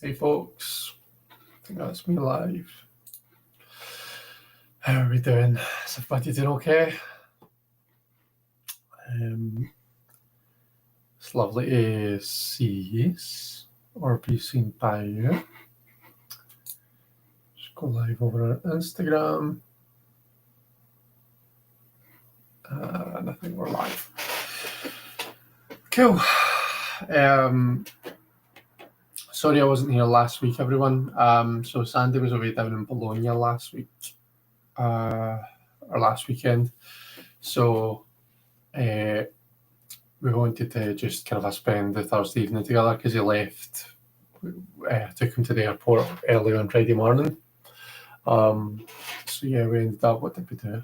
Hey folks, I think that's me live. How are we doing? Is everybody doing okay? It's lovely to see you or be seen by you. Just go live over on Instagram. And I think we're live. Cool. Sorry I wasn't here last week, everyone. So Sandy was away down in Bologna last week, or last weekend. So we wanted to just kind of spend the Thursday evening together because he left. Took him to the airport early on Friday morning. So yeah, we ended up, what did we do?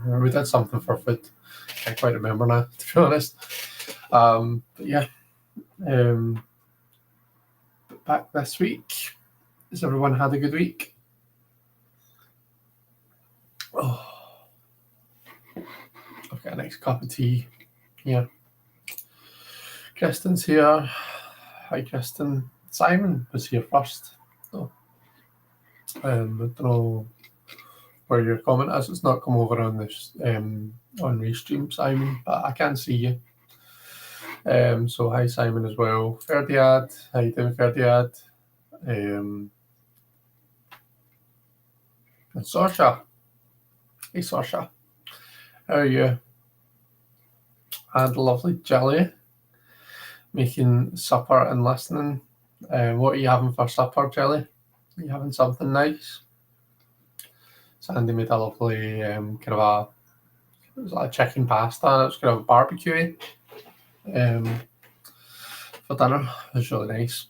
We did something for food. Can't quite remember now, to be honest. But yeah. But back this week. Has everyone had a good week? Oh, I've got a nice cup of tea. Yeah. Kristen's here. Hi, Kristen. Simon was here first. So, I don't know where your comment is. It's not come over on this on Restream, Simon, but I can see you. So hi, Simon, as well. Ferdiad. How you doing, Ferdiad? And Saoirse. Hey, Saoirse. How are you? And lovely Jelly. Making supper and listening. What are you having for supper, Jelly? Are you having something nice? Sandy made a lovely kind of it was like a chicken pasta. And it was kind of a barbecue for dinner. It was really nice.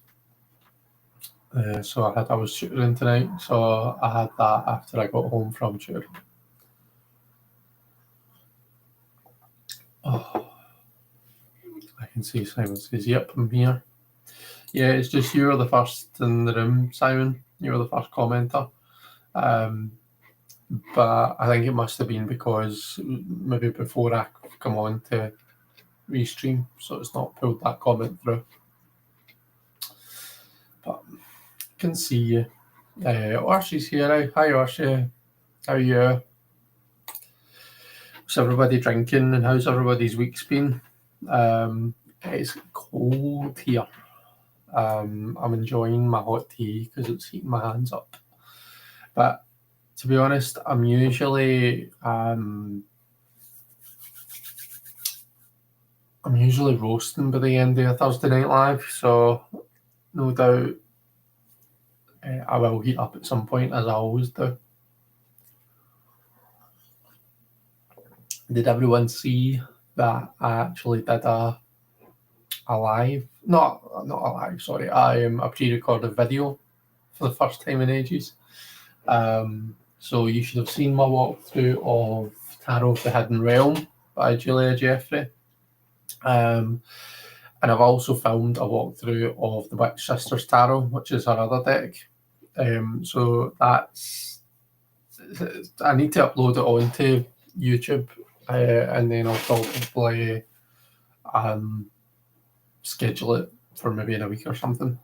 So I was tutoring tonight, so I had that after I got home from tutoring. Oh, I can see Simon says, yep, I'm here. Yeah, it's just you were the first in the room, Simon. You were the first commenter. But I think it must have been because maybe before I come on to Restream, so it's not pulled that comment through. But I can see you. Orshi's here now. Hi, Orshi. How are you? How's everybody drinking and how's everybody's week's been? It's cold here. I'm enjoying my hot tea because it's heating my hands up. But to be honest, I'm usually roasting by the end of a Thursday Night Live, so no doubt I will heat up at some point, as I always do. Did everyone see that I actually did a live? Not a live, sorry. A pre-recorded video for the first time in ages. So you should have seen my walkthrough of Tarot of the Hidden Realm by Julia Jeffrey. And I've also filmed a walkthrough of the Witch Sisters Tarot, which is her other deck. So that's, I need to upload it onto YouTube, and then I'll probably schedule it for maybe in a week or something.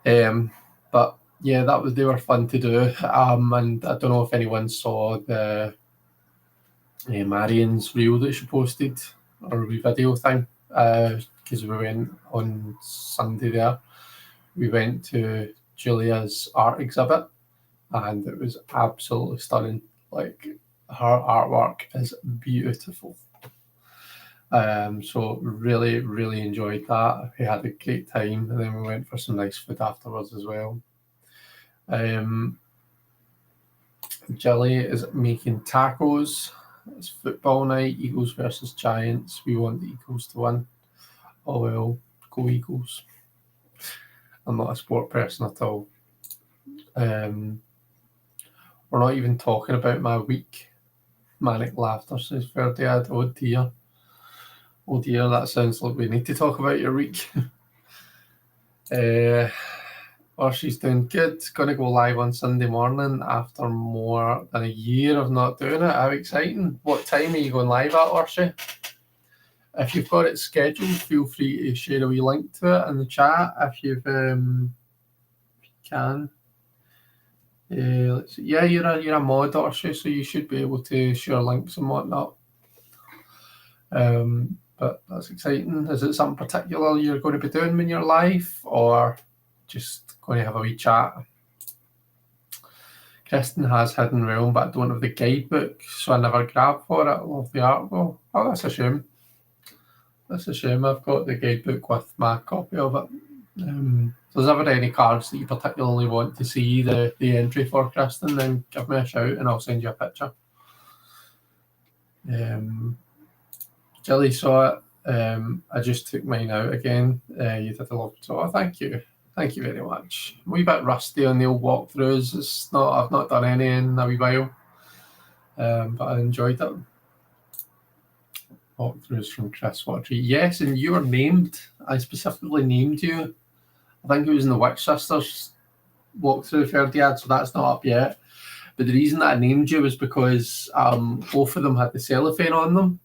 But yeah, they were fun to do. And I don't know if anyone saw the Marion's reel that she posted, or a video thing, because we went on Sunday there. We went to Julia's art exhibit, and it was absolutely stunning. Like, her artwork is beautiful. So really, really enjoyed that. We had a great time, and then we went for some nice food afterwards as well. Jelly is making tacos. It's football night, Eagles versus Giants. We want the Eagles to win. Oh well, go Eagles. I'm not a sport person at all. We're not even talking about my week. Manic laughter, says Ferdiad. Oh dear. Oh dear, that sounds like we need to talk about your week. She's doing good. Going to go live on Sunday morning after more than a year of not doing it. How exciting. What time are you going live at, Orshi? If you've got it scheduled, feel free to share a wee link to it in the chat if you can. Let's see. Yeah, you're a mod, Orshi, so you should be able to share links and whatnot. But that's exciting. Is it something particular you're going to be doing in your life, or just going to have a wee chat? Kristen has Hidden Realm, but I don't have the guidebook, so I never grabbed for it. I love the art though. Oh, that's a shame. That's a shame. I've got the guidebook with my copy of it. If there's ever any cards that you particularly want to see the entry for, Kristen, then give me a shout and I'll send you a picture. Jilly saw it. I just took mine out again. You did a lot. So thank you. Thank you very much. A wee bit rusty on the old walkthroughs. I've not done any in a wee while. But I enjoyed it. Walkthroughs from Chris Watry. Yes, and you were named. I specifically named you. I think it was in the Witch Sisters walkthrough 30 so that's not up yet. But the reason that I named you was because both of them had the cellophane on them.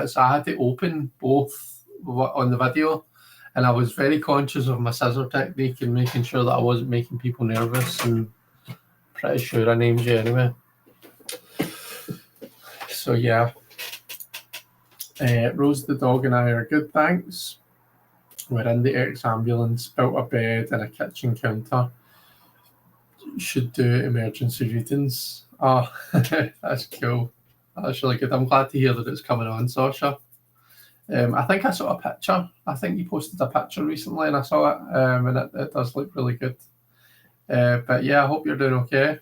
So I had to open both on the video, and I was very conscious of my scissor technique and making sure that I wasn't making people nervous, and pretty sure I named you anyway. So yeah. Rose the dog and I are good, thanks. We're in the ex-ambulance, built a bed and a kitchen counter. Should do emergency readings. Oh, that's cool. That's really good. I'm glad to hear that it's coming on, Sasha. I think I saw a picture. I think you posted a picture recently and I saw it, and it does look really good. But yeah, I hope you're doing okay.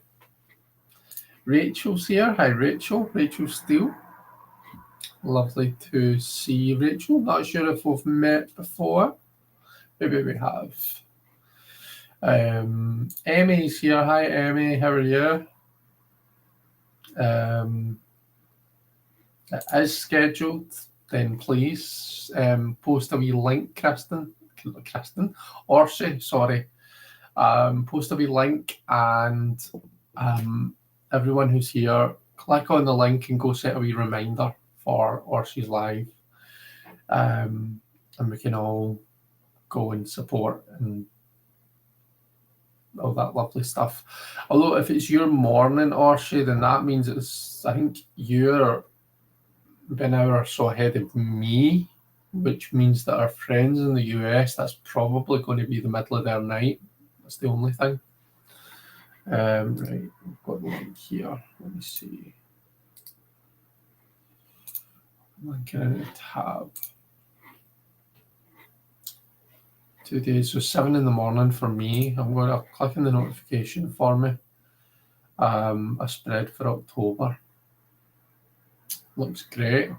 Rachel's here. Hi, Rachel. Rachel Steele. Lovely to see Rachel. Not sure if we've met before. Maybe we have. Emmy's here. Hi, Emmy. How are you? It is scheduled. Then please post a wee link, Kristen, Orsi, sorry. Post a wee link, and everyone who's here, click on the link and go set a wee reminder for Orsi's live, and we can all go and support and all that lovely stuff. Although if it's your morning, Orsi, then that means I think you're an hour or so ahead of me, which means that our friends in the US, that's probably going to be the middle of their night. That's the only thing. Right, we've got the link here. Let me see. Link in a tab. 2 days, so 7 in the morning for me. I'm going to click on the notification for me. A spread for October. Looks great.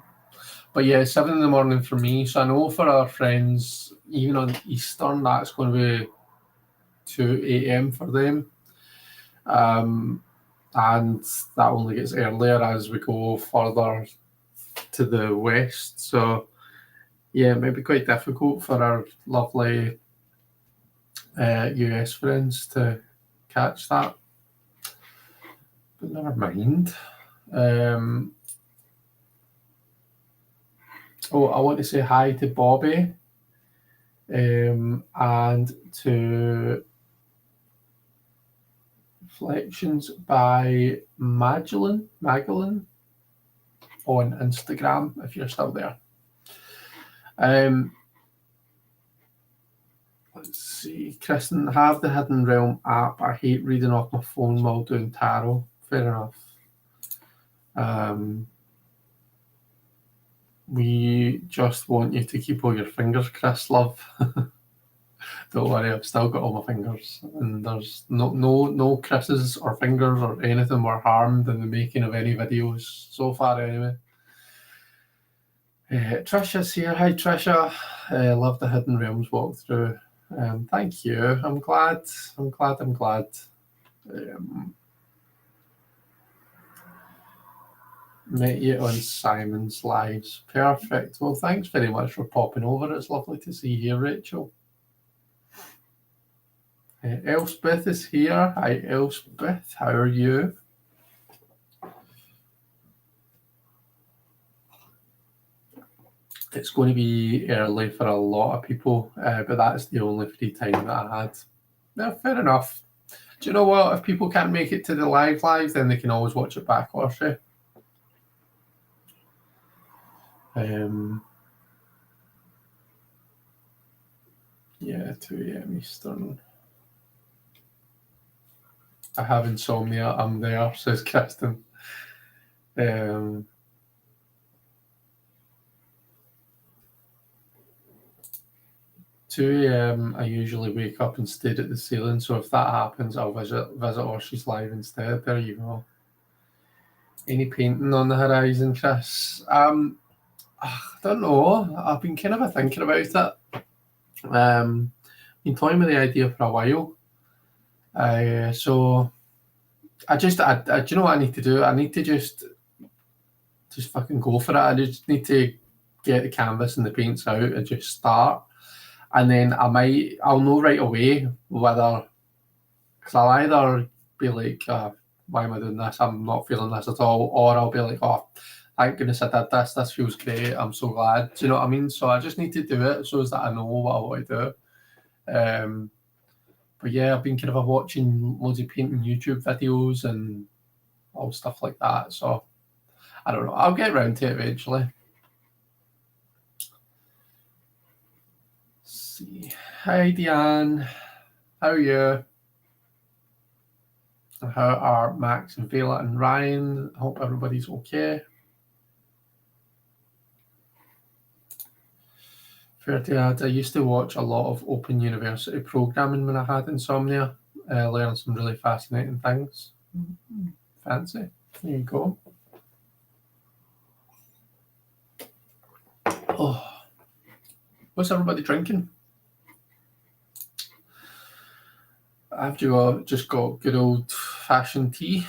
But yeah, 7 in the morning for me. So I know for our friends, even on Eastern, that's going to be 2 a.m. for them. And that only gets earlier as we go further to the west. So yeah, it might be quite difficult for our lovely US friends to catch that. But never mind. I want to say hi to Bobby and to Reflections by Magdalene on Instagram, if you're still there. Let's see. Kristen, have the Hidden Realm app. I hate reading off my phone while doing tarot. Fair enough. We just want you to keep all your fingers, Chris, love. Don't worry, I've still got all my fingers, and there's no Chris's or fingers or anything were harmed in the making of any videos so far, anyway. Trisha's here. Hi, Trisha. Love the Hidden Realms walkthrough. Thank you. I'm glad. Met you on Simon's lives. Perfect. Well, thanks very much for popping over. It's lovely to see you, Rachel. Elspeth is here. Hi, Elspeth. How are you? it's going to be early for a lot of people, but that's the only free time that I had. Yeah, fair enough. Do you know what? If people can't make it to the live, then they can always watch it back, or yeah, 2 a.m. Eastern. I have insomnia. I'm there, says Kristen. 2 a.m. I usually wake up and stare at the ceiling, so if that happens, I'll visit Orshi's live instead. There you go. Any painting on the horizon, Chris? I don't know. I've been kind of thinking about it. Been toying with the idea for a while. So I do you know what I need to do? I need to just fucking go for it. I just need to get the canvas and the paints out and just start. And then I'll know right away whether, because I'll either be like, why am I doing this? I'm not feeling this at all. Or I'll be like, oh, thank goodness I did this. This feels great. I'm so glad. Do you know what I mean? So I just need to do it so that I know what I want to do. But yeah, I've been kind of watching loads of painting YouTube videos and all stuff like that. So I don't know. I'll get around to it eventually. Let's see. Hi, Deanne. How are you? How are Max and Vela and Ryan? I hope everybody's okay. Fair to add, I used to watch a lot of Open University programming when I had insomnia, learn some really fascinating things. Fancy. There you go. Oh, what's everybody drinking? I've just got good old fashioned tea,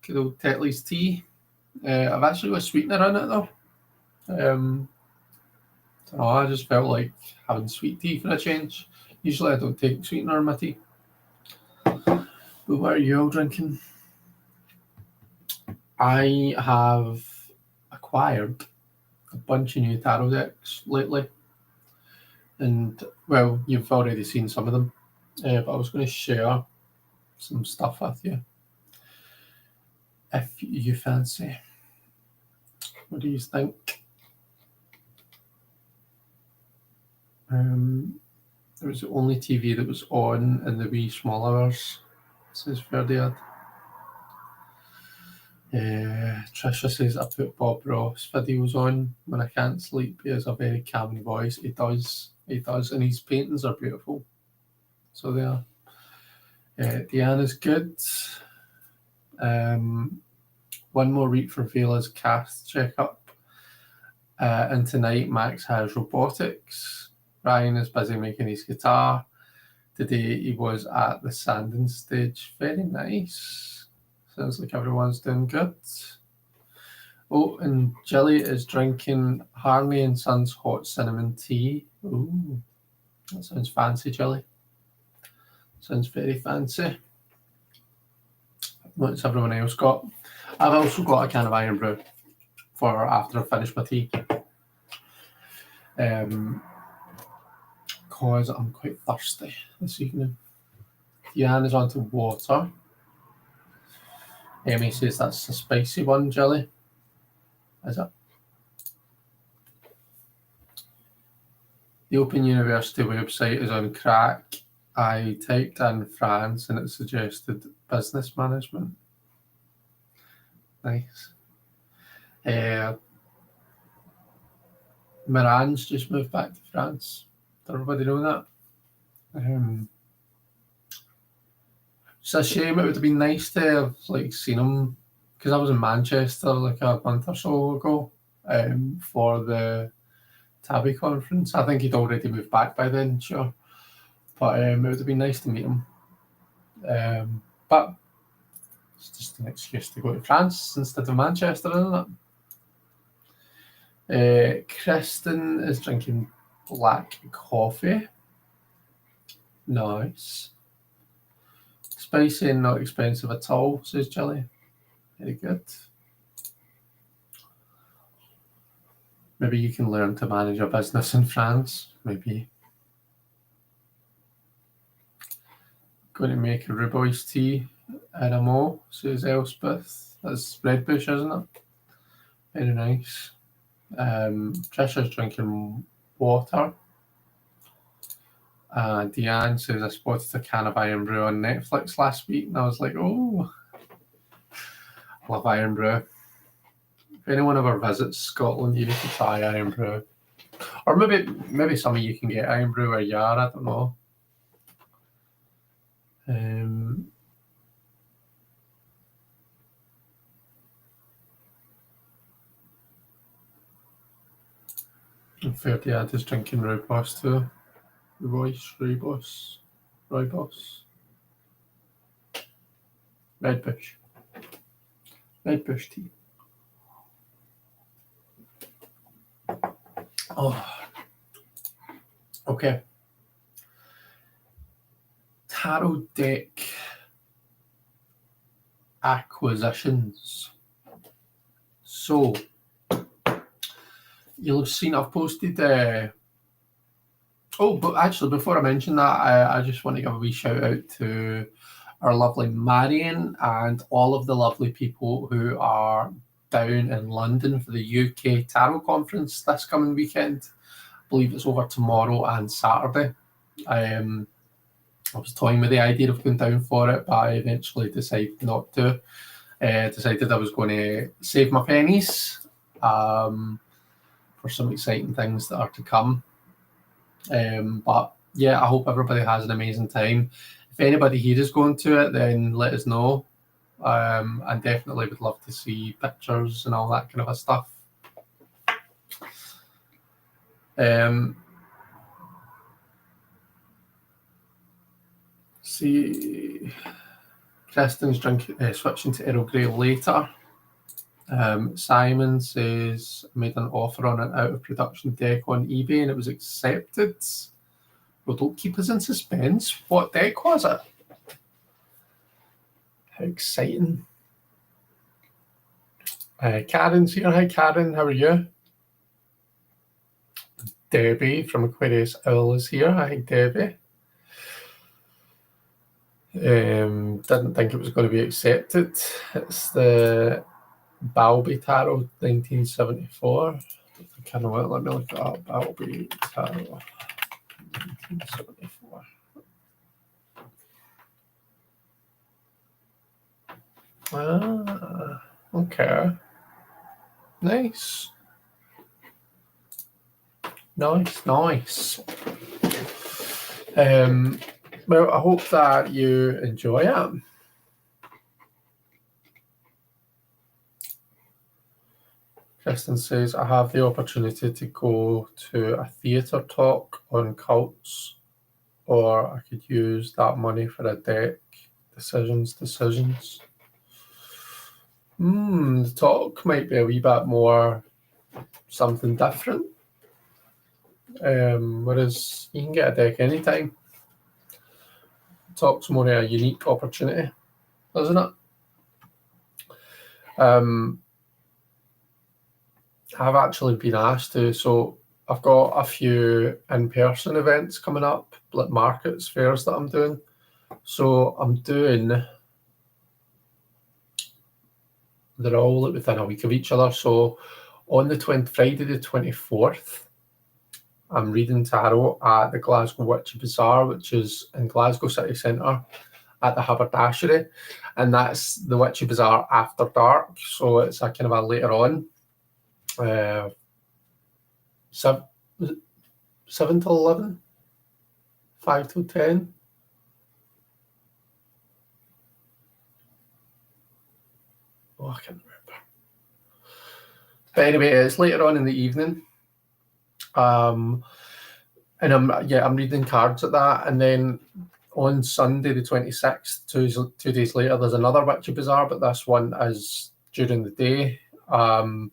good old Tetley's tea. I've actually got a sweetener in it though. I just felt like having sweet tea for a change. Usually I don't take sweetener in my tea. But what are you all drinking? I have acquired a bunch of new tarot decks lately. And, well, you've already seen some of them. But I was going to share some stuff with you, if you fancy. What do you think? It was the only TV that was on in the wee small hours, says Ferdiad. Trisha says I put Bob Ross videos on when I can't sleep. He has a very calming voice. He does, and his paintings are beautiful. So they are. Deanna's good. One more week for Vela's cast checkup. And tonight Max has robotics. Ryan is busy making his guitar. Today he was at the sanding stage. Very nice. Sounds like everyone's doing good. Oh, and Jilly is drinking Harley and Sons hot cinnamon tea. Ooh, that sounds fancy, Jilly. Sounds very fancy. What's everyone else got? I've also got a can of Iron Brew for after I finish my tea. Because I'm quite thirsty this evening. Deanne is onto water. Amy says that's a spicy one, Jelly. Is it? The Open University website is on crack. I typed in France and it suggested business management. Nice. Miran's just moved back to France. Does everybody know that? It's a shame. It would have been nice to have seen him, because I was in Manchester a month or so ago for the Tabby conference. I think he'd already moved back by then, sure. But it would have been nice to meet him. But it's just an excuse to go to France instead of Manchester, isn't it? Kristen is drinking black coffee. Nice. Spicy and not expensive at all, says Jelly. Very good. Maybe you can learn to manage a business in France. Maybe. Going to make a rhubarb tea in a mo, says Elspeth. That's red bush, isn't it? Very nice. Trisha's drinking water. Deanne says, I spotted a can of Iron Brew on Netflix last week, and I was like, oh, I love Iron Brew. If anyone ever visits Scotland, you need to try Iron Brew. Or maybe some of you can get Iron Brew or Yar, I don't know. And Ferdiad is drinking Rooibos too. Rooibos. Red Bush tea. Oh, okay. Tarot deck acquisitions. So, you'll have seen I've posted. But actually, before I mention that, I just want to give a wee shout out to our lovely Marion and all of the lovely people who are down in London for the UK Tarot Conference this coming weekend. I believe it's over tomorrow and Saturday. I was toying with the idea of going down for it, but I eventually decided not to. Decided I was going to save my pennies for some exciting things that are to come. But yeah, I hope everybody has an amazing time. If anybody here is going to it, then let us know. And definitely would love to see pictures and all that kind of a stuff. See, Kristen's switching to Earl Grey later. Simon says, I made an offer on an out of production deck on eBay and it was accepted. Well, don't keep us in suspense. What deck was it? How exciting. Karen's here. Hi, Karen. How are you? Debbie from Aquarius Owl is here. Hi, Debbie. Didn't think it was going to be accepted. It's the Balby Tarot 1974. I don't think I know it. Let me look it up. Balby Tarot 1974. Okay. Nice. Well, I hope that you enjoy it. Kristen says, I have the opportunity to go to a theatre talk on cults, or I could use that money for a deck. Decisions. The talk might be a wee bit more something different. Whereas you can get a deck anytime. Talk's more a unique opportunity, isn't it? I've actually been asked to, so I've got a few in-person events coming up, like markets, fairs that I'm doing. So I'm doing, they're all within a week of each other. So on the Friday the 24th, I'm reading tarot at the Glasgow Witchy Bazaar, which is in Glasgow City Centre at the Haberdashery. And that's the Witchy Bazaar after dark. So it's a kind of a later on. 7 till 11, 5 till 10. Oh, I can't remember. But anyway, it's later on in the evening. And I'm reading cards at that. And then on Sunday, the 26th, 2 days later, there's another Witchy Bazaar, but this one is during the day, 12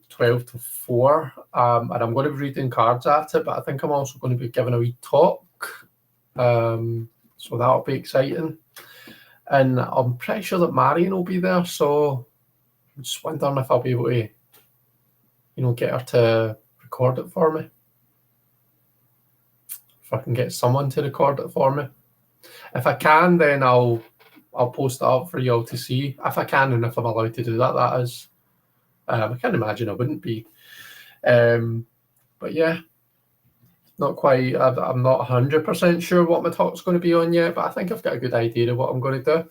to 4. And I'm going to be reading cards at it, but I think I'm also going to be giving a wee talk. So that'll be exciting. And I'm pretty sure that Marion will be there, so I'm just wondering if I'll be able to, get her to record it for me. If I can get someone to record it for me. If I can, then I'll post it up for you all to see. If I can, and if I'm allowed to do that, that is. I can't imagine I wouldn't be. But yeah, not quite. I'm not 100% sure what my talk's going to be on yet, but I think I've got a good idea of what I'm going to do.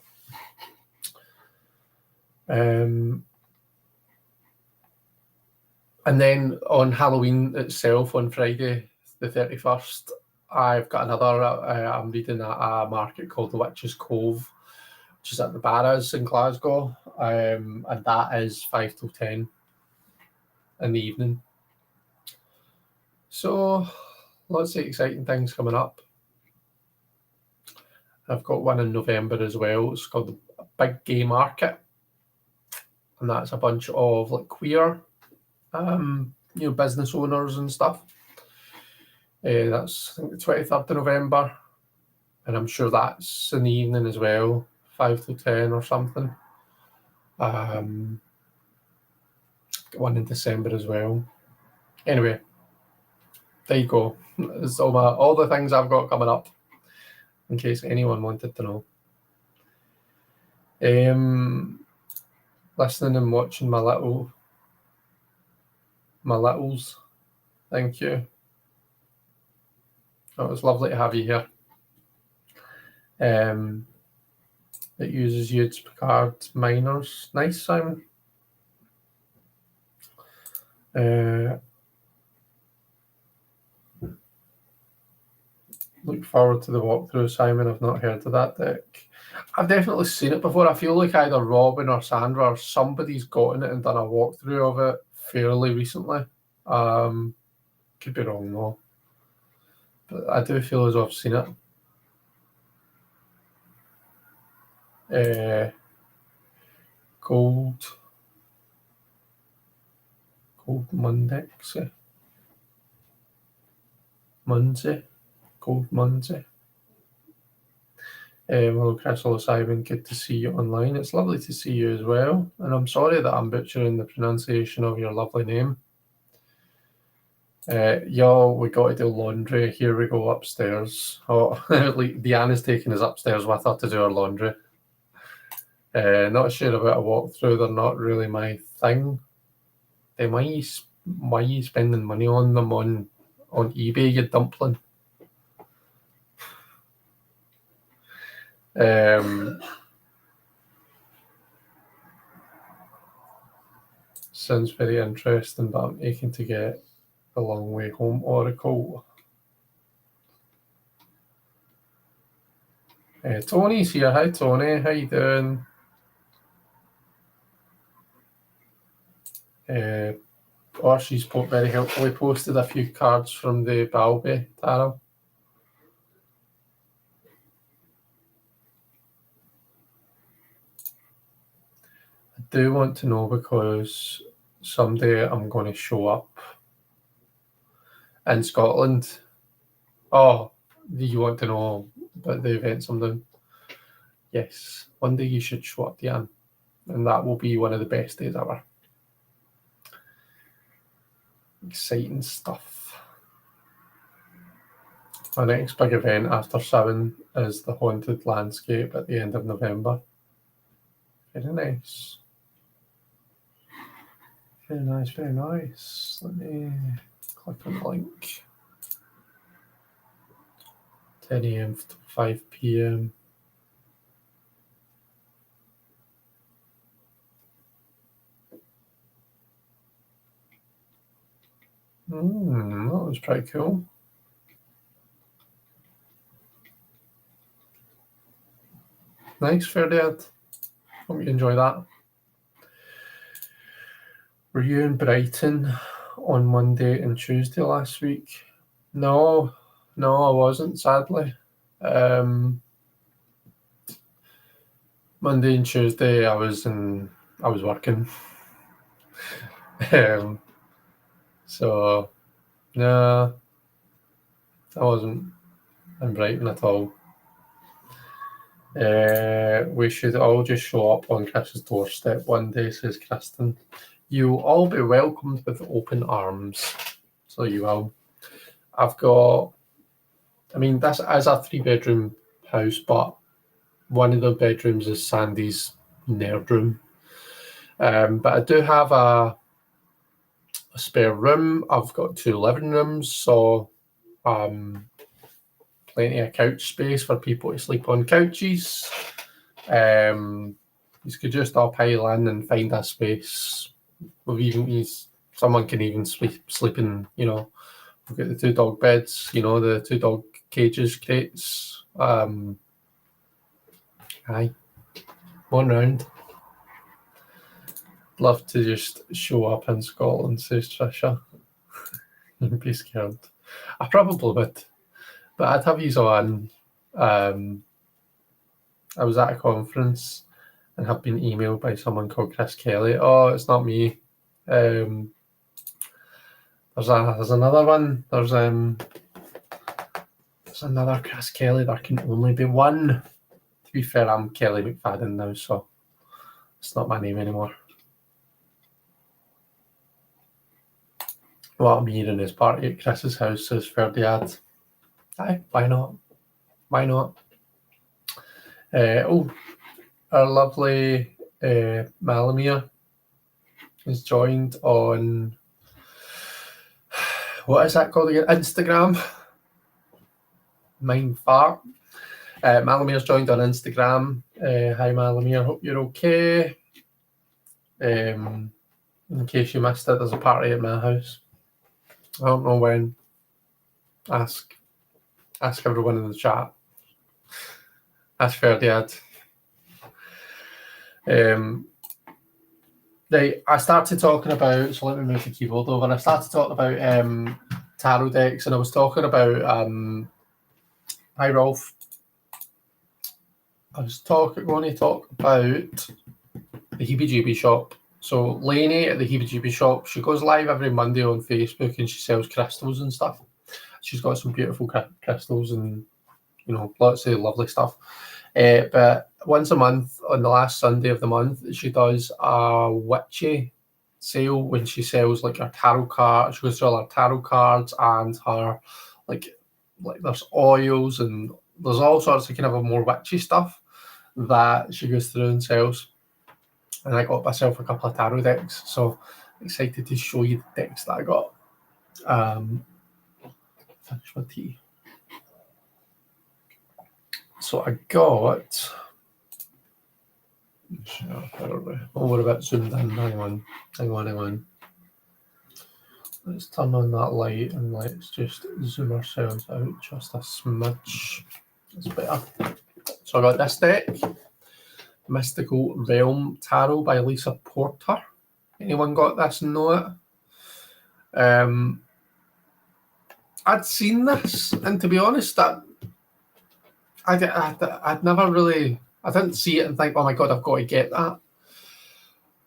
And then on Halloween itself, on Friday the 31st, I've got another. I'm reading at a market called the Witch's Cove, which is at the Barras in Glasgow, and that is 5 till 10 in the evening. So lots of exciting things coming up. I've got one in November as well. It's called the Big Gay Market, and that's a bunch of like queer, business owners and stuff. That's I think the 23rd of November, and I'm sure that's in the evening as well, 5 to 10 or something. Got one in December as well. Anyway, there you go. It's all the things I've got coming up, in case anyone wanted to know. Listening and watching my littles. Thank you. It was lovely to have you here. It uses Udes Picard miners. Nice, Simon. Look forward to the walkthrough, Simon. I've not heard of that deck. I've definitely seen it before. I feel like either Robin or Sandra or somebody's gotten it and done a walkthrough of it fairly recently. Could be wrong though, but I do feel as though I've seen it. Gold Munsey. Hello, Crystal Simon. Good to see you online. It's lovely to see you as well. And I'm sorry that I'm butchering the pronunciation of your lovely name. Y'all, we got to do laundry. Here we go upstairs. Oh, Deanna's taking us upstairs with her to do our laundry. Not sure about a walkthrough. They're not really my thing. Why are you spending money on them on eBay, you dumpling? Sounds very interesting, but I'm aching to get a long way home, Oracle. Tony's here. Hi, Tony. How you doing? She's very helpfully posted a few cards from the Balby Tarot. I do want to know because someday I'm going to show up in Scotland. Oh, do you want to know about the events I'm doing? Yes, one day you should show up, Diane, and that will be one of the best days ever. Exciting stuff. My next big event after 7 is the Haunted Landscape at the end of November. Very nice. Very nice, very nice. Let me click on the link. 10 a.m. to 5 p.m. That was pretty cool. Nice, Ferdinand. Hope you enjoy that. Were you in Brighton on Monday and Tuesday last week? No, I wasn't, sadly. Monday and Tuesday I was working. So no, I wasn't in Brighton at all. We should all just show up on Chris's doorstep one day, says Kristen. You'll all be welcomed with open arms. So you will. I've got, I mean, this is a 3-bedroom house, but one of the bedrooms is Sandy's nerd room. But I do have a spare room. I've got 2 living rooms, so plenty of couch space for people to sleep on couches. You could just all pile in and find a space. Someone can even sleep in, we've got the 2 dog beds, the 2 dog cages, crates. Aye, one round. Love to just show up in Scotland, says Trisha. You'd be scared. I probably would, but I'd have you on. I was at a conference and have been emailed by someone called Chris Kelly. Oh, it's not me. There's another one. There's another Chris Kelly. There can only be one. To be fair, I'm Kelly McFadden now, so it's not my name anymore. What I'm hearing is party at Chris's house, says Ferdiad. Aye, why not? Why not? Our lovely Malamir is joined on, what is that called again? Instagram. Mind fart. Malamir's joined on Instagram. Hi Malamir, hope you're okay. In case you missed it, there's a party at my house. I don't know when. Ask everyone in the chat. Ask Ferdiad. Right, I started talking about, so let me move the keyboard over. I started talking about tarot decks, and I was talking about, hi Rolf. I was going to talk about the Heebie-Jeebie shop. So Lainey at the Heebie-Jeebie shop, she goes live every Monday on Facebook and she sells crystals and stuff. She's got some beautiful crystals and, lots of lovely stuff. But once a month, on the last Sunday of the month, she does a witchy sale when she sells like her tarot card. She goes through all her tarot cards and her like there's oils and there's all sorts of kind of a more witchy stuff that she goes through and sells. And I got myself a couple of tarot decks, so excited to show you the decks that I got. Finish my tea. So I got. Oh, we're a bit zoomed in. Hang on. Let's turn on that light and let's just zoom ourselves out just a smidge. That's better. So I got this deck, Mystical Realm Tarot by Lisa Porter. Anyone got this and know it? I'd seen this, and to be honest, I'd never really, I didn't see it and think, oh my God, I've got to get that.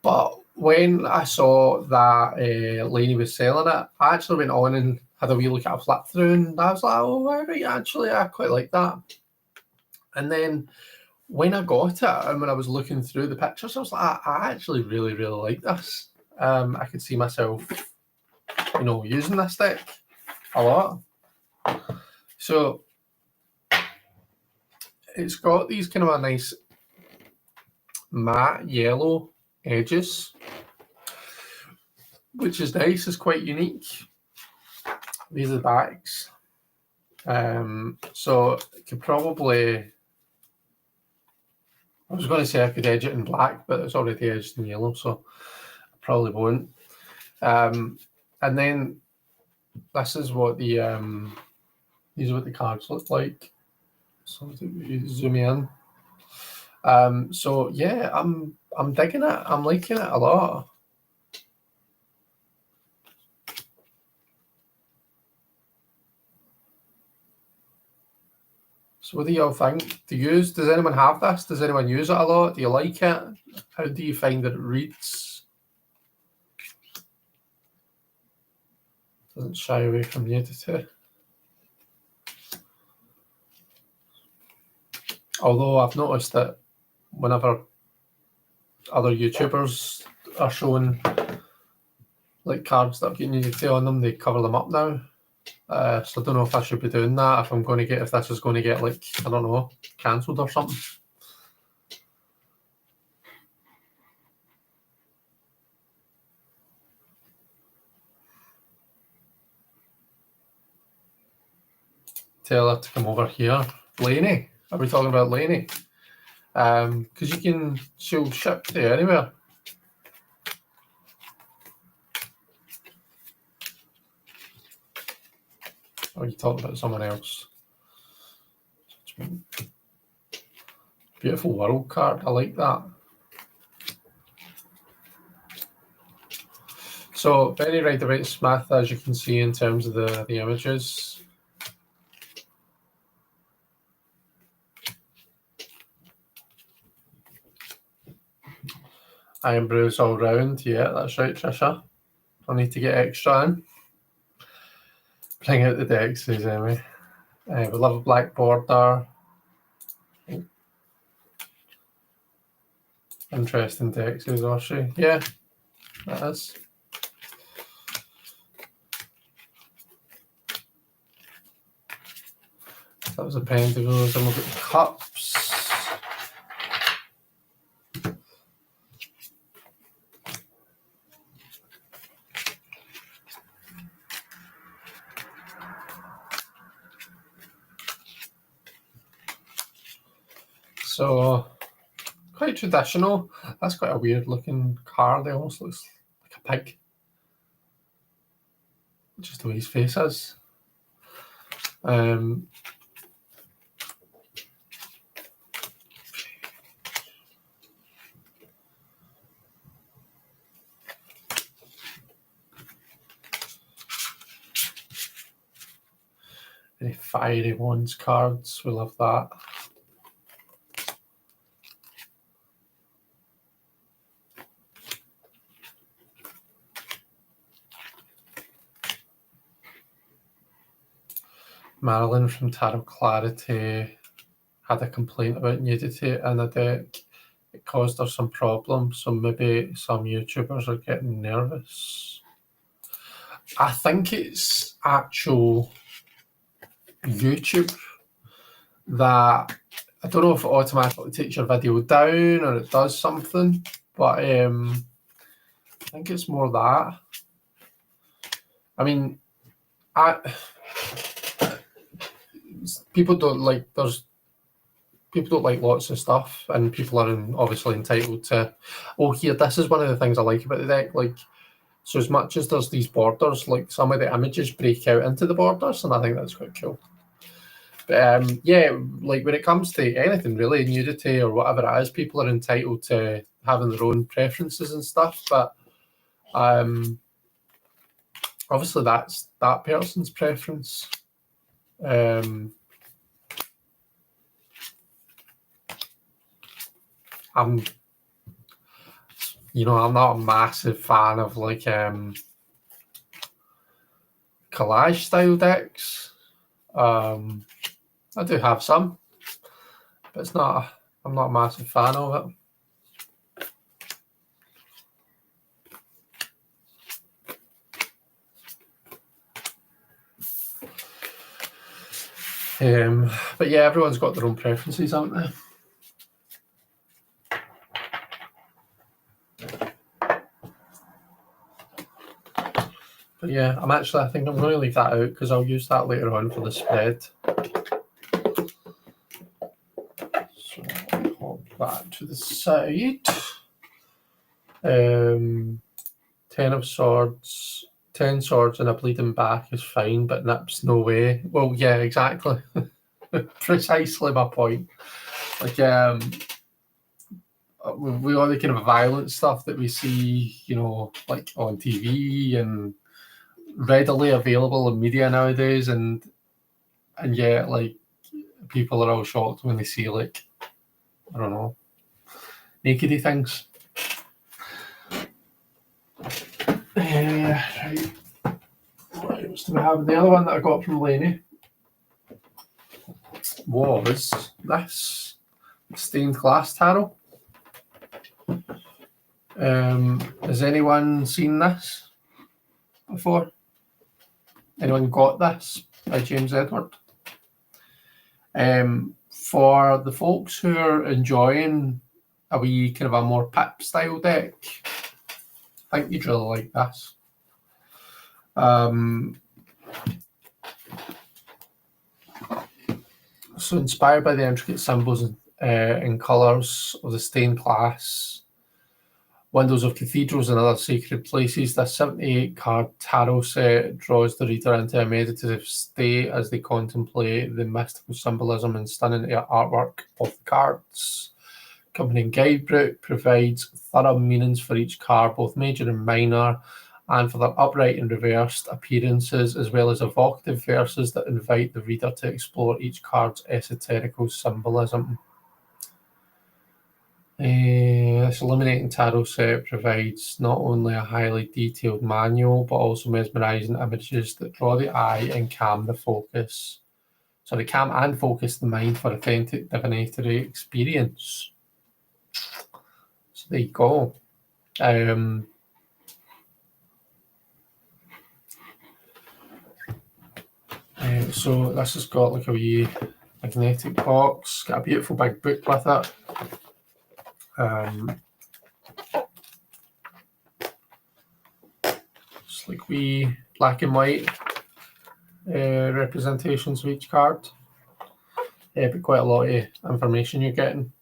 But when I saw that Lainey was selling it, I actually went on and had a wee look at a flip through, and I was like, oh, right, actually, I quite like that. And then when I got it and when I was looking through the pictures, I was like, I actually really, really like this. I could see myself, using this deck a lot. So it's got these kind of a nice matte yellow edges, which is nice. It's quite unique. These are the backs. So it could probably, I was going to say I could edge it in black, but it's already edged in yellow, so I probably won't. And then this is what these are what the cards look like. So you zoom in. So yeah, I'm digging it. I'm liking it a lot. So what do y'all think? Does anyone have this? Does anyone use it a lot? Do you like it? How do you find that it reads? Doesn't shy away from you, does it? Although I've noticed that whenever other YouTubers are showing like cards that have got nudity on them, they cover them up now. So I don't know if I should be doing that, if this is going to get, like, I don't know, cancelled or something. Tell her to come over here. Lainey, are we talking about Lainey? Because she'll ship to anywhere. Or are you talking about someone else? Beautiful world card, I like that. So very Rider-Waite-Smith, as you can see in terms of the images. Iron Brews all round, yeah, that's right, Trisha. I need to get extra in. Bring out the decks, says Emmy. We love a black border. Interesting deck, says Oshie. Yeah, that is. That was a Pentacles, and we've got the Cups. So, quite traditional. That's quite a weird looking card. It almost looks like a pig. Just the way his face is. Any fiery ones cards, we love that. Marilyn from Tarot Clarity had a complaint about nudity in a deck. It caused her some problems, so maybe some YouTubers are getting nervous. I think it's actual YouTube that, I don't know if it automatically takes your video down or it does something, but I think it's more that. I mean, people don't like lots of stuff, and people are obviously entitled to, here, this is one of the things I like about the deck, like, so as much as there's these borders, like, some of the images break out into the borders, and I think that's quite cool. But yeah, like, when it comes to anything really, nudity or whatever it is, people are entitled to having their own preferences and stuff, but obviously that's that person's preference. I'm not a massive fan of, like, collage style decks. I do have some, but I'm not a massive fan of it. But yeah, everyone's got their own preferences, haven't they? But yeah, I think I'm going to leave that out because I'll use that later on for the spread. So I'll hop that to the side. 10 of Swords. 10 swords and a bleeding back is fine, but nips, no way. Well, yeah, exactly. Precisely my point. Like, we all the kind of violent stuff that we see, like on TV and readily available in media nowadays, and yet, like, people are all shocked when they see, like, I don't know, nakedy things. Right. What else do we have? The other one that I got from Lainey was this stained glass tarot. Has anyone seen this? before? Anyone got this by James Edward? For the folks who are enjoying a wee kind of a more pip style deck, I think you'd really like this. So inspired by the intricate symbols and colours of the stained glass windows of cathedrals and other sacred places, this 78-card tarot set draws the reader into a meditative state as they contemplate the mystical symbolism and stunning artwork of the cards. Accompanying guidebook provides thorough meanings for each card, both major and minor, and for their upright and reversed appearances, as well as evocative verses that invite the reader to explore each card's esoterical symbolism. This illuminating tarot set provides not only a highly detailed manual, but also mesmerizing images that draw the eye and calm and focus the mind for authentic divinatory experience. So there you go. So this has got like a wee magnetic box, got a beautiful big book with it. It's like wee black and white representations of each card. But quite a lot of information you're getting.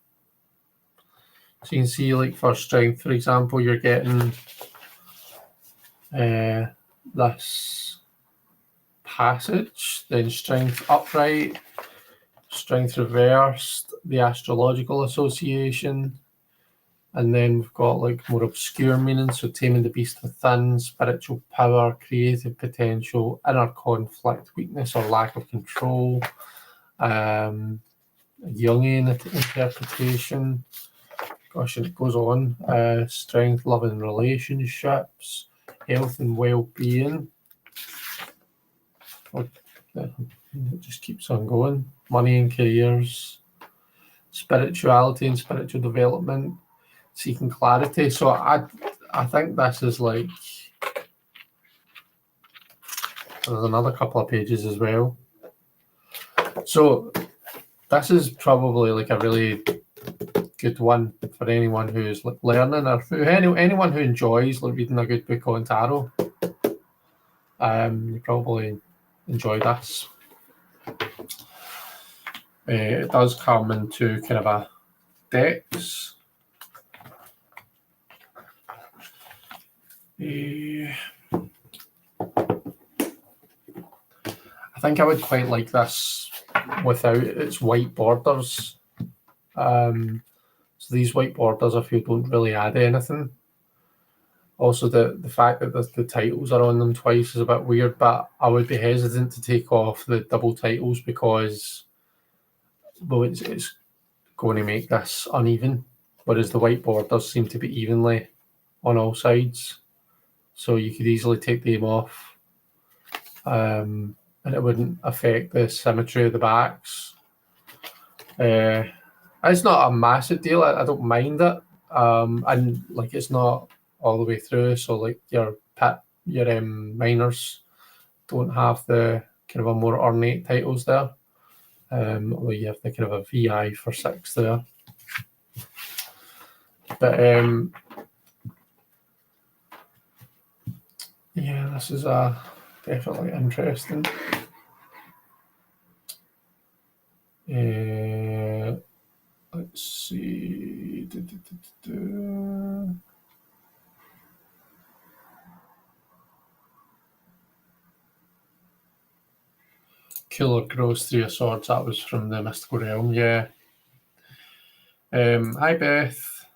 So you can see, like for strength, for example, you're getting this passage, then strength upright, strength reversed, the astrological association, and then we've got like more obscure meanings, so taming the beast within, spiritual power, creative potential, inner conflict, weakness or lack of control, Jungian interpretation. Gosh, and it goes on. Strength, love and relationships, health and well-being. It just keeps on going. Money and careers, spirituality and spiritual development, seeking clarity. So I think this is like, there's another couple of pages as well. So this is probably like a really good one for anyone who's like learning, or anyone who enjoys like reading a good book on tarot. You probably enjoy this. It does come into kind of a decks. I think I would quite like this without its white borders. So these white borders, I feel, don't really add anything. Also, the fact that the titles are on them twice is a bit weird, but I would be hesitant to take off the double titles because, well, it's going to make this uneven, whereas the white borders seem to be evenly on all sides. So you could easily take them off, and it wouldn't affect the symmetry of the backs. It's not a massive deal. I don't mind it, and like it's not all the way through. So like your minors don't have the kind of a more ornate titles there. Although you have the kind of a VI for 6 there. But yeah, this is definitely interesting. Let's see. Killer Grows 3 of Swords, that was from the Mystical Realm, yeah. Hi Beth.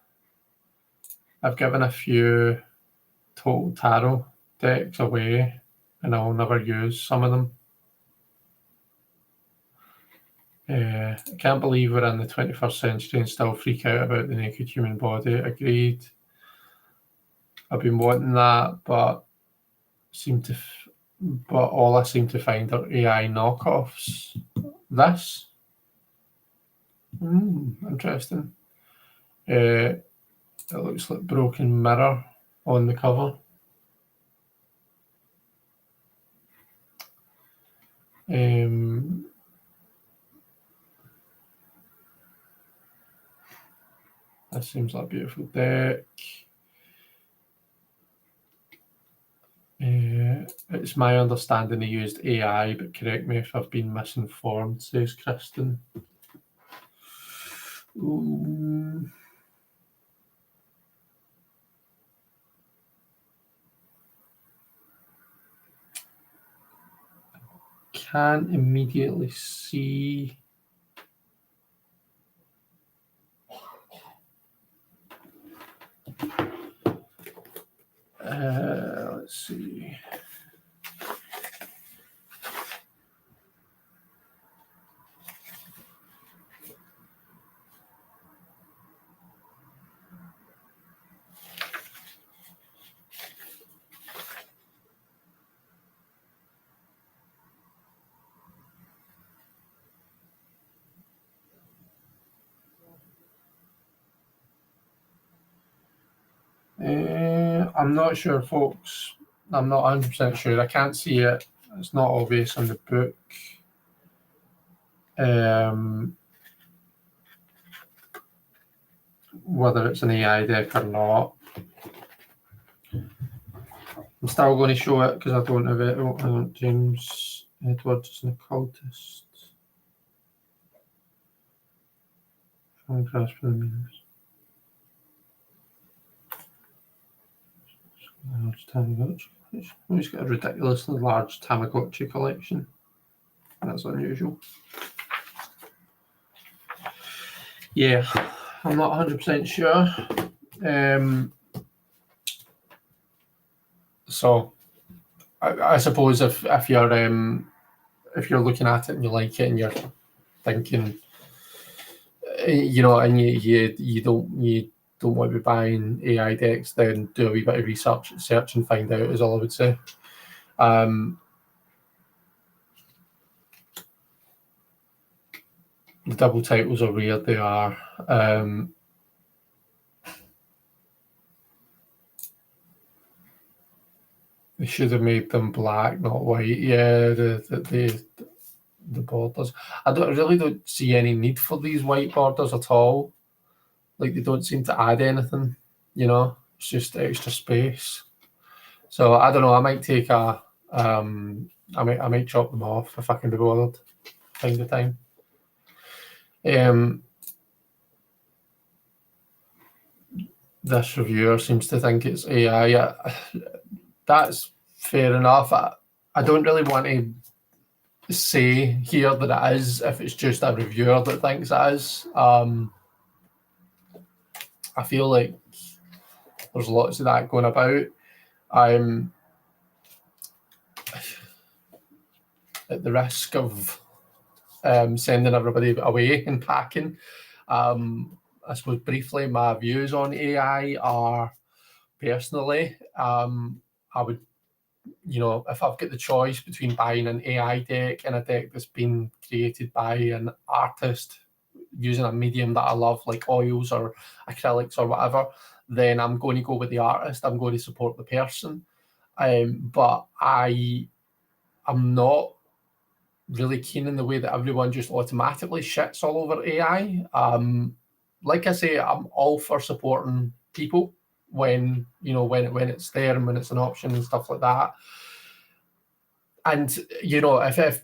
I've given a few Total Tarot decks away and I'll never use some of them. I can't believe we're in the 21st century and still freak out about the naked human body. Agreed. I've been wanting that, but all I seem to find are AI knockoffs. This? Interesting. It looks like Broken Mirror on the cover. This seems like a beautiful deck. It's my understanding they used AI, but correct me if I've been misinformed, says Kristen. Can't immediately see. Let's see. I'm not sure, folks. I'm not 100% sure. I can't see it. It's not obvious on the book. Whether it's an AI deck or not. I'm still going to show it because I don't have it. I want James Edwards is an occultist. I'm grasp for the meanings. Large Tamagotchi collection. He's got a ridiculously large Tamagotchi collection. That's unusual. Yeah, I'm not 100% sure. So, I suppose if you're looking at it and you like it and you're thinking, and you don't want to be buying AI decks, then do a wee bit of research, search and find out, is all I would say. The double titles are weird, they are. They should have made them black, not white. Yeah, the borders. I really don't see any need for these white borders at all. Like, they don't seem to add anything, it's just extra space. So I don't know, I might take I might chop them off if I can be bothered. Find the time. This reviewer seems to think it's AI. That's fair enough. I don't really want to say here that it is if it's just a reviewer that thinks it is. I feel like there's lots of that going about. I'm at the risk of sending everybody away and packing. I suppose briefly, my views on AI are, personally, I would, if I've got the choice between buying an AI deck and a deck that's been created by an artist using a medium that I love, like oils or acrylics or whatever, then I'm going to go with the artist. I'm going to support the person. But I'm not really keen in the way that everyone just automatically shits all over AI. Like I say, I'm all for supporting people when it's there and when it's an option and stuff like that. And if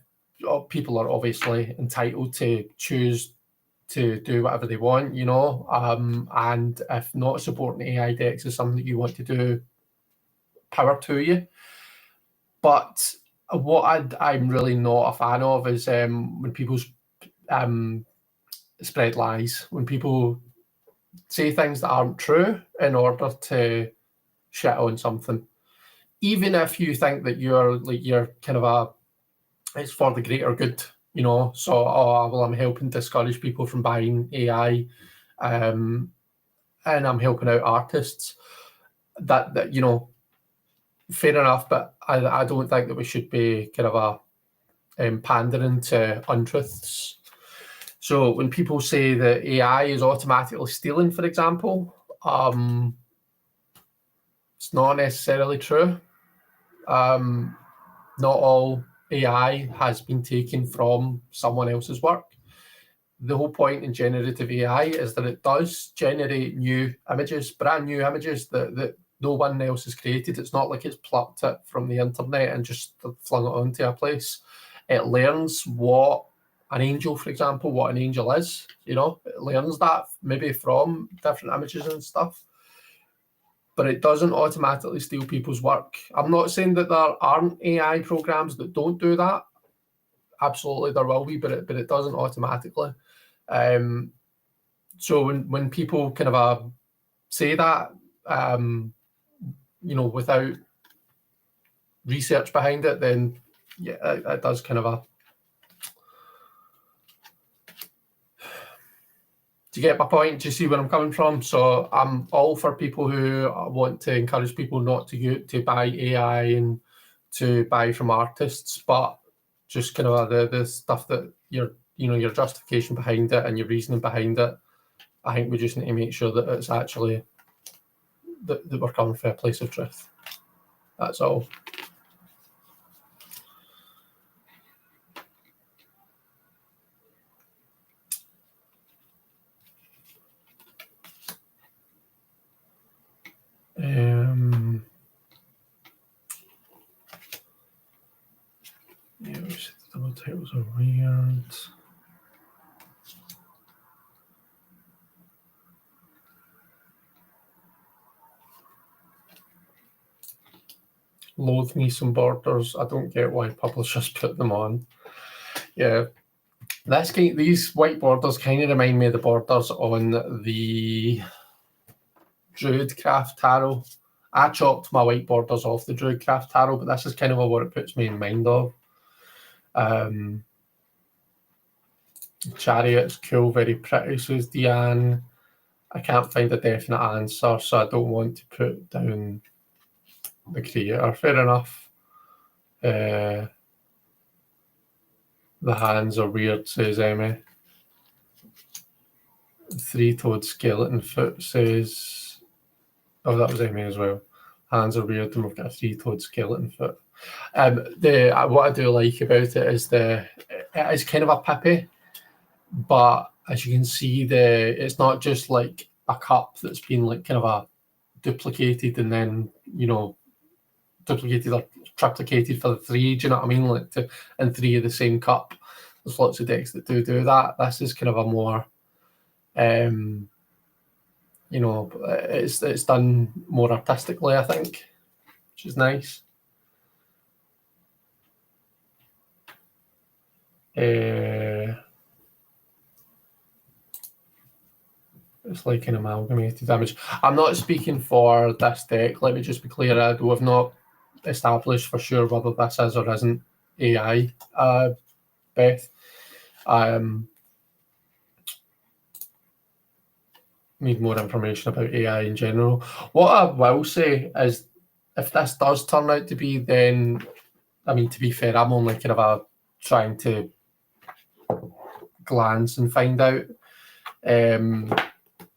people are obviously entitled to choose to do whatever they want, and if not supporting AI decks is something that you want to do, power to you. But what I'm really not a fan of is when people spread lies, when people say things that aren't true in order to shit on something. Even if you think that you're kind of it's for the greater good, so, I'm helping discourage people from buying AI, and I'm helping out artists, that fair enough, but I don't think that we should be kind of pandering to untruths. So when people say that AI is automatically stealing, for example, it's not necessarily true. Not all AI has been taken from someone else's work. The whole point in generative AI is that it does generate new images, brand new images that no one else has created. It's not like it's plucked it from the internet and just flung it onto a place. It learns what an angel, for example, what an angel is. It learns that maybe from different images and stuff. But it doesn't automatically steal people's work. I'm not saying that there aren't AI programs that don't do that. Absolutely, there will be, but it doesn't automatically. So when people kind of say that, without research behind it, then yeah, it does kind of Do you get my point? Do you see where I'm coming from? So I'm all for people who want to encourage people not to buy AI and to buy from artists, but just kind of the stuff that your justification behind it and your reasoning behind it. I think we just need to make sure that it's actually that we're coming from a place of truth. That's all. Yeah, we said the double titles are weird. Loathe me some borders. I don't get why publishers put them on. Yeah, these white borders kind of remind me of the borders on the Druidcraft Tarot. I chopped my white borders off the Druidcraft Tarot, but this is kind of what it puts me in mind of. Chariot's cool, very pretty, says Deanne. I can't find a definite answer, so I don't want to put down the creator. Fair enough. The hands are weird, says Emmy. Three-toed skeleton foot says... Oh, that was Emmy as well. Hands are weird, and we've got a three-toed skeleton foot. What I do like about it is it is kind of a pippy, but as you can see, it's not just like a cup that's been like kind of a duplicated and then duplicated or triplicated for the three. Do you know what I mean? Like and three of the same cup. There's lots of decks that do that. This is kind of a more, it's done more artistically, I think, which is nice. It's like an amalgamated image. I'm not speaking for this deck. Let me just be clear. We've not established for sure whether this is or isn't AI, Beth. Need more information about AI in general. What I will say is, if this does turn out to be, then, I mean, to be fair, I'm only kind of trying to glance and find out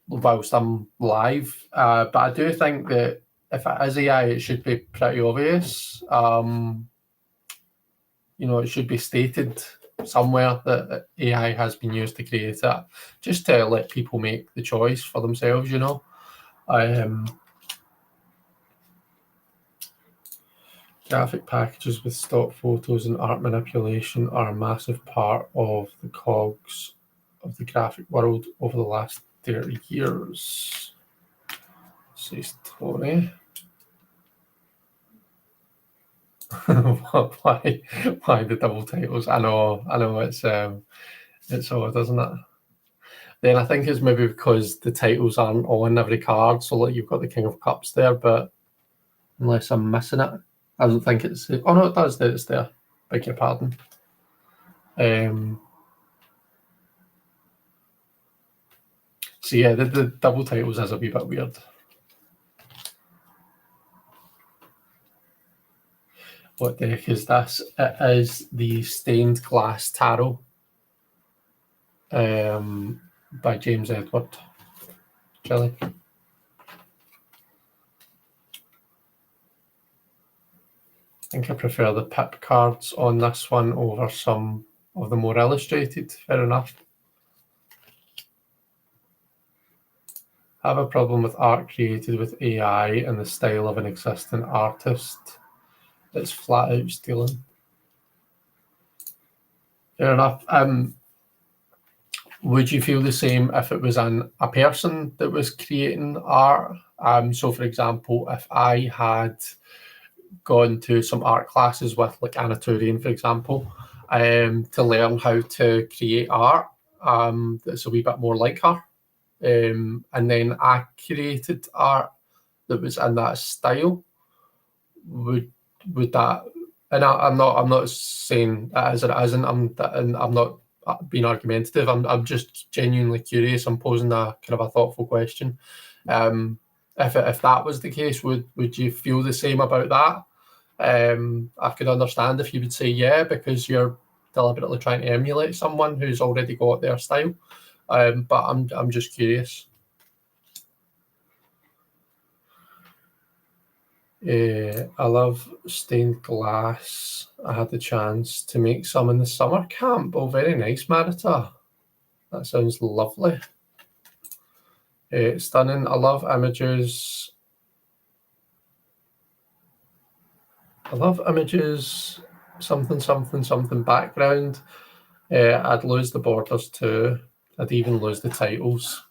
whilst I'm live. But I do think that if it is AI, it should be pretty obvious. It should be stated somewhere that AI has been used to create that, just to let people make the choice for themselves, Graphic packages with stock photos and art manipulation are a massive part of the cogs of the graphic world over the last 30 years, says Tony. Why the double titles? I know it's odd, isn't it? Then I think it's maybe because the titles aren't on every card, so like you've got the King of Cups there, but unless I'm missing it, I don't think it's... Oh no, it does. It's there. Beg your pardon. So yeah, the double titles is a wee bit weird. What deck is this? It is the Stained Glass Tarot by James Edward Chile. think I prefer the pip cards on this one over some of the more illustrated. Fair enough. I have a problem with art created with AI in the style of an existing artist. It's flat out stealing. Fair enough. Would you feel the same if it was a person that was creating art? So, for example, if I had gone to some art classes with, like, Anna Turian, for example, to learn how to create art that's a wee bit more like her, and then I created art that was in that style, would that? And I'm not saying it is or it isn't. I'm not being argumentative. I'm just genuinely curious. I'm posing a kind of a thoughtful question. If that was the case, would you feel the same about that? I could understand if you would say yeah, because you're deliberately trying to emulate someone who's already got their style. But I'm just curious. I love stained glass. I had the chance to make some in the summer camp. Oh, very nice, Marita. That sounds lovely. Stunning. I love images. Something background. I'd lose the borders too. I'd even lose the titles.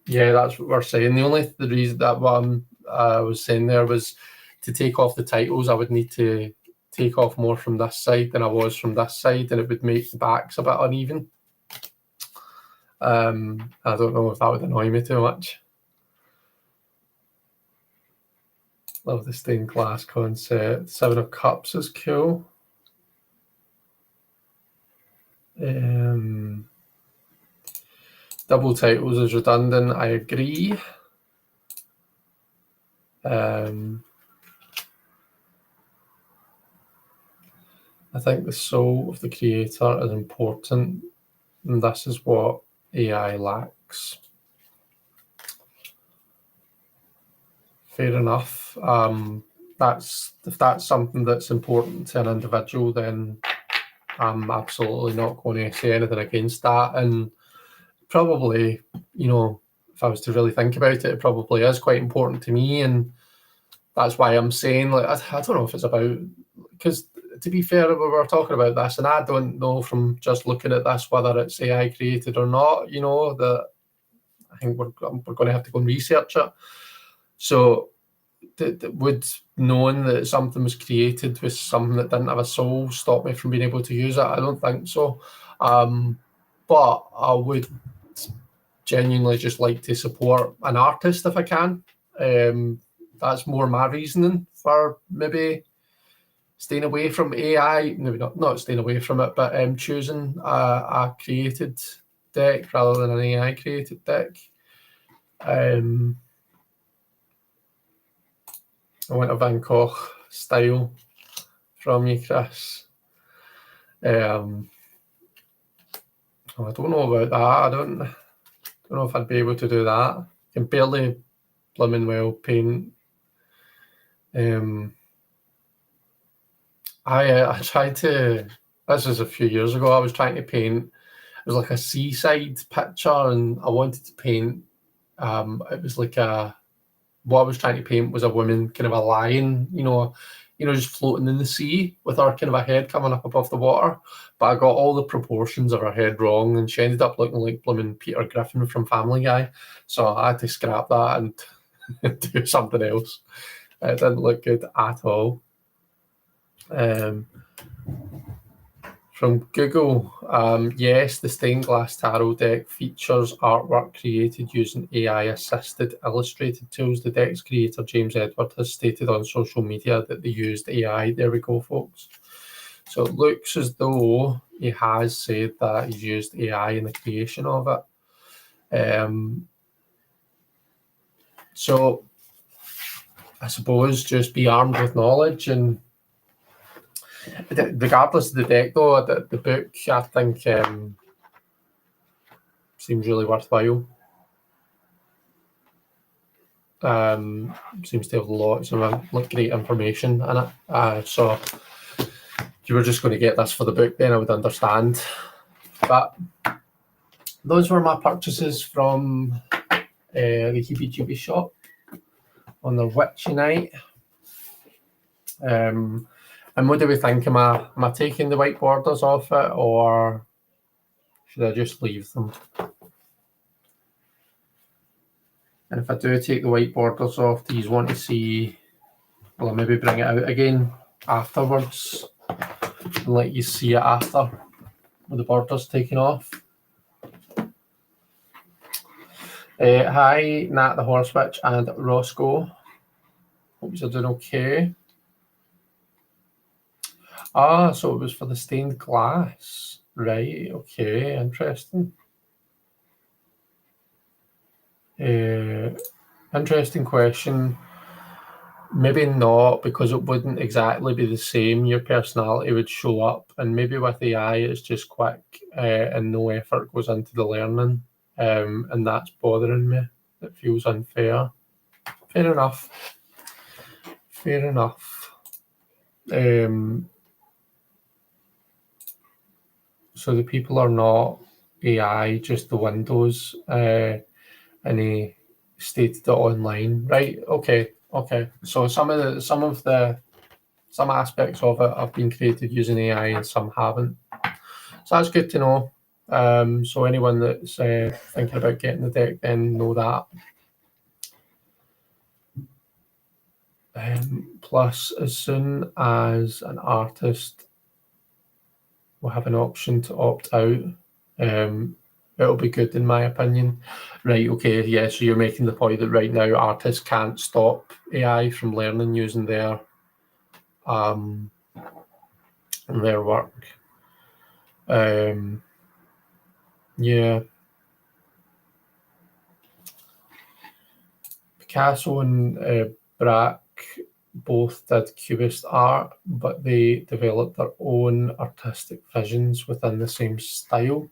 Yeah, that's what we're saying. The reason that one I was saying there was to take off the titles, I would need to take off more from this side than I was from this side, and it would make the backs a bit uneven. I don't know if that would annoy me too much. Love the stained glass concept. 7 of Cups is cool. Double titles is redundant. I agree. I think the soul of the creator is important, and this is what AI lacks. Fair enough. If that's something that's important to an individual, then I'm absolutely not going to say anything against that. And probably, if I was to really think about it, it probably is quite important to me, and that's why I'm saying, like, I don't know if it's about, because to be fair, we were talking about this, and I don't know from just looking at this whether it's AI created or not. That I think we're going to have to go and research it. So, would knowing that something was created with something that didn't have a soul stop me from being able to use it? I don't think so. But I would genuinely just like to support an artist if I can. That's more my reasoning for maybe staying away from AI. Maybe not staying away from it, but choosing a created deck rather than an AI created deck. I want a Van Gogh style from you, Chris. I don't know about that. I don't know if I'd be able to do that. I can barely blooming well paint. I tried to. This was a few years ago. I was trying to paint. It was like a seaside picture, and I wanted to paint. It was like what I was trying to paint was a woman, kind of a lion, just floating in the sea with her kind of a head coming up above the water. But I got all the proportions of her head wrong, and she ended up looking like blooming Peter Griffin from Family Guy. So I had to scrap that and do something else. It didn't look good at all. From Google, yes, the Stained Glass Tarot deck features artwork created using AI-assisted illustrated tools. The deck's creator, James Edward, has stated on social media that they used AI. There we go, folks. So it looks as though he has said that he's used AI in the creation of it. So I suppose just be armed with knowledge, and regardless of the deck, though, the book, I think, seems really worthwhile. Seems to have lots of great information in it. So you were just going to get this for the book, then I would understand. But those were my purchases from the Heebie-Jeebie shop on their witchy night. And what do we think? Am I taking the white borders off it, or should I just leave them? And if I do take the white borders off, do you want to see, will I maybe bring it out again afterwards and let you see it after with the borders taken off? Hi, Nat the Horsewitch and Roscoe. Hope you're doing okay. Ah, so it was for the stained glass. Right, okay, interesting. Interesting question. Maybe not, because it wouldn't exactly be the same. Your personality would show up, and maybe with AI it's just quick and no effort goes into the learning, and that's bothering me. It feels unfair. Fair enough. Fair enough. So the people are not AI, just the Windows, and he stated it online, right? Okay. So some aspects of it have been created using AI and some haven't. So that's good to know. So anyone that's thinking about getting the deck, then know that. Plus, as soon as an artist will have an option to opt out, it'll be good, in my opinion. Right, okay, yeah, so you're making the point that right now artists can't stop AI from learning using their work. Yeah. Picasso and Braque both did Cubist art, but they developed their own artistic visions within the same style.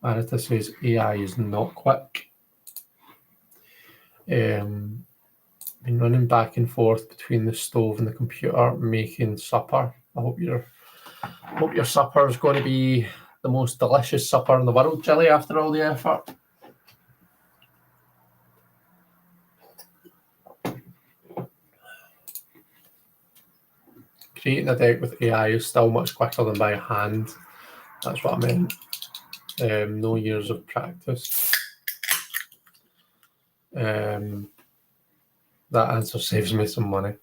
Marita says AI is not quick. Been running back and forth between the stove and the computer making supper. I hope your supper is going to be the most delicious supper in the world, Jilly, after all the effort. Creating a deck with AI is still much quicker than by hand. That's what I meant. No years of practice. That answer saves me some money.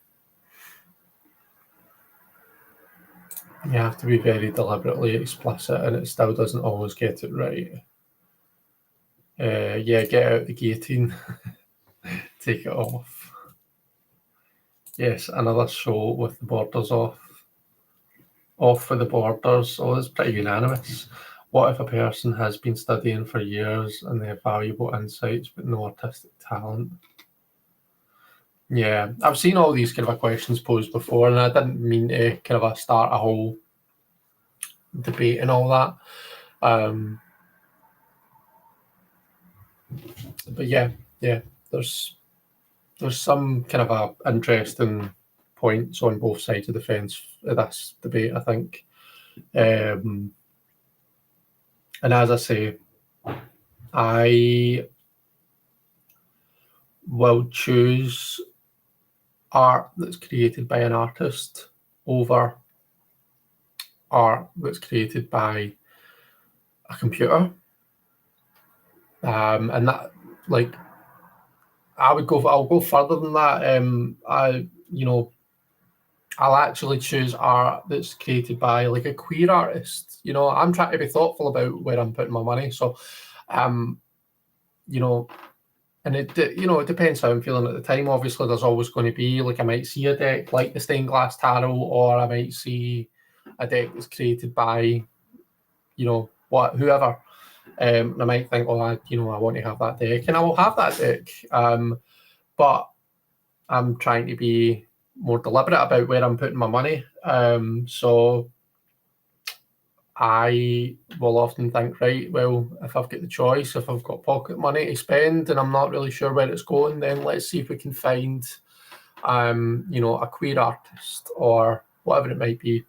You have to be very deliberately explicit, and it still doesn't always get it right. Yeah, get out the guillotine. Take it off. Yes, another show with the borders off. Off with the borders. Oh, it's pretty unanimous. What if a person has been studying for years and they have valuable insights but no artistic talent? Yeah, I've seen all these kind of questions posed before, and I didn't mean to kind of start a whole debate and all that. But yeah, there's some kind of a interesting points on both sides of the fence of this debate, I think. And as I say, I will choose art that's created by an artist over art that's created by a computer. And that, like, I'll go further than that. I'll actually choose art that's created by like a queer artist. I'm trying to be thoughtful about where I'm putting my money. So, and it depends how I'm feeling at the time. Obviously, there's always going to be, like, I might see a deck like the Stained Glass Tarot, or I might see a deck that's created by, whoever. And I might think, I want to have that deck, and I will have that deck. But I'm trying to be more deliberate about where I'm putting my money. So I will often think, right, well, if I've got the choice, if I've got pocket money to spend and I'm not really sure where it's going, then let's see if we can find you know, a queer artist or whatever it might be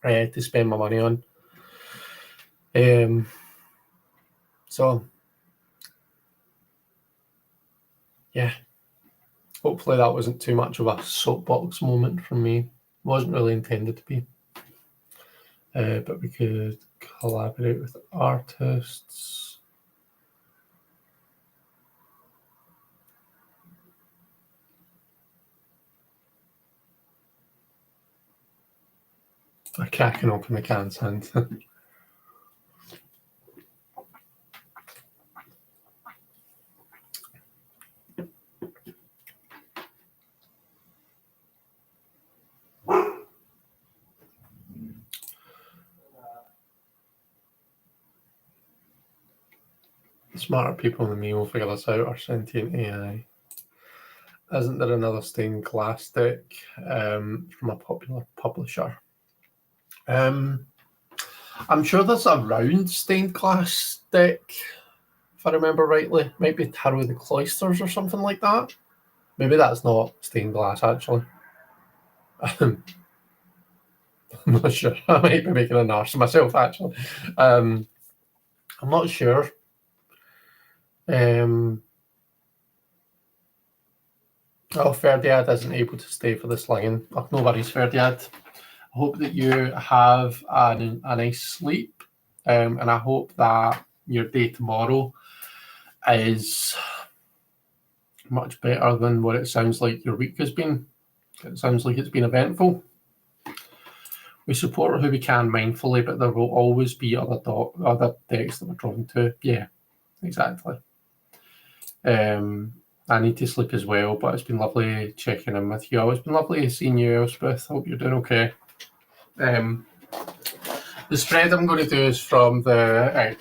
to spend my money on. So yeah, hopefully that wasn't too much of a soapbox moment from me. Wasn't really intended to be. But we could collaborate with artists. Okay, I can open the can's hand. Smarter people than me will figure this out, or sentient AI. Isn't there another stained glass deck from a popular publisher? I'm sure there's a round stained glass deck, if I remember rightly. Maybe Tarot of the Cloisters or something like that. Maybe that's not stained glass, actually. I'm not sure. I might be making an arse of myself, actually. I'm not sure. Oh, Ferdiad isn't able to stay for the slinging. Oh, no worries, Ferdiad. I hope that you have a nice sleep, and I hope that your day tomorrow is much better than what it sounds like your week has been. It sounds like it's been eventful. We support who we can mindfully, but there will always be other decks that we're drawn to. Yeah, exactly. I need to sleep as well, but it's been lovely checking in with you. It's been lovely seeing you, Elspeth. Hope you're doing okay. The spread I'm going to do is from the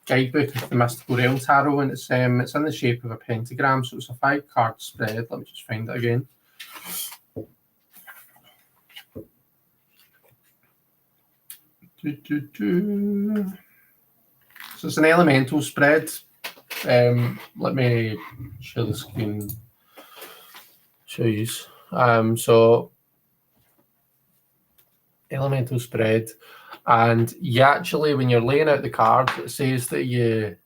guidebook of the Mystical Realm Tarot, and it's in the shape of a pentagram, so it's a 5-card spread. Let me just find it again. So it's an elemental spread. Let me share the screen. Show you. So elemental spread, and you actually, when you're laying out the cards, it says that you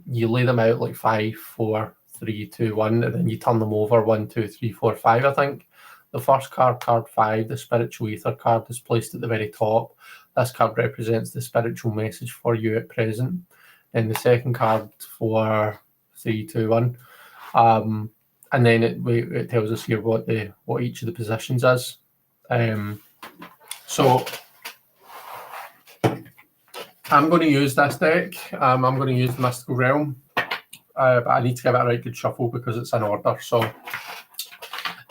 lay them out like 5, 4, 3, 2, 1, and then you turn them over 1, 2, 3, 4, 5. I think the first card, card 5, the spiritual ether card, is placed at the very top. This card represents the spiritual message for you at present. And the second card, 4, 3, 2, 1. And then it tells us here what each of the positions is. So I'm going to use this deck. I'm going to use the Mystical Realm, but I need to give it a right good shuffle because it's in order. So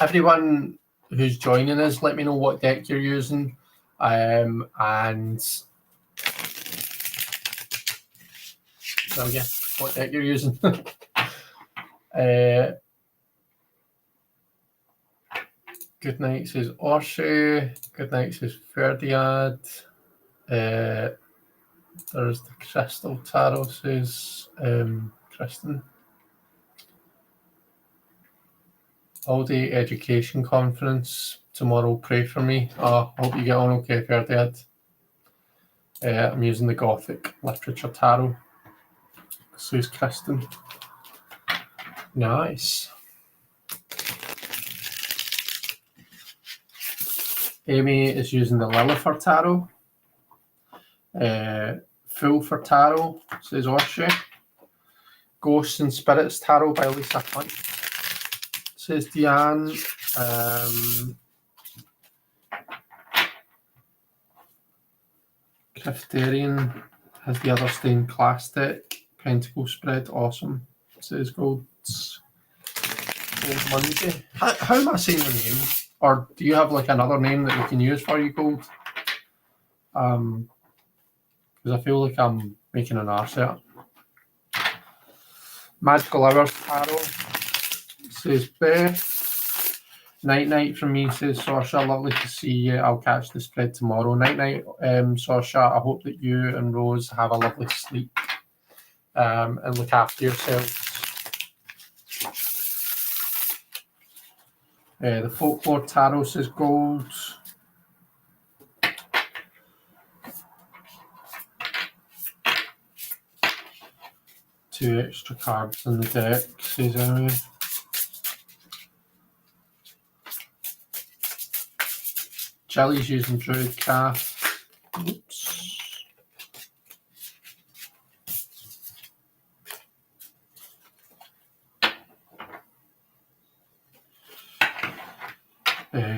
everyone who's joining us, let me know what deck you're using, and well, yeah, what deck you're using. Good night, says Orshi. Good night, says Ferdiad. There's the Crystal Tarot, says Kristen. All-day education conference tomorrow. Pray for me. I hope you get on okay, Ferdiad. I'm using the Gothic Literature Tarot, says Kristen. Nice. Amy is using the Lillifer Tarot. Fool for Tarot, says Orshi. Ghosts and Spirits Tarot by Lisa Hunt, says Deanne. Criftarian has the other stained glass deck. Pentacle spread, awesome, says Golds. Gold Monday. How am I saying your name? Or do you have like another name that we can use for you, Gold? Because I feel like I'm making an arse out. Magical Hours Tarot, says Beth. Night night from me, says Saoirse. Lovely to see you. I'll catch the spread tomorrow. Night night, Saoirse. I hope that you and Rose have a lovely sleep and look after yourselves. The Folklore Tarot says gold. 2 extra cards in the deck, says anyway. Jelly's using Druid Calf. Oops.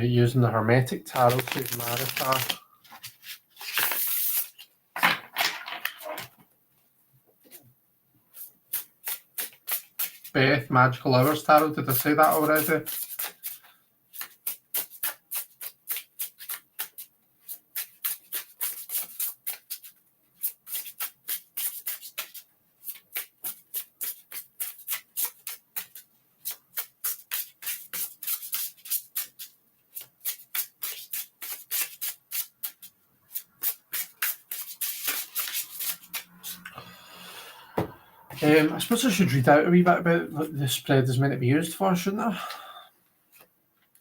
Using the Hermetic Tarot, says Marita. Beth, Magical Hours Tarot, did I say that already? I suppose I should read out a wee bit about what the spread is meant to be used for, shouldn't I?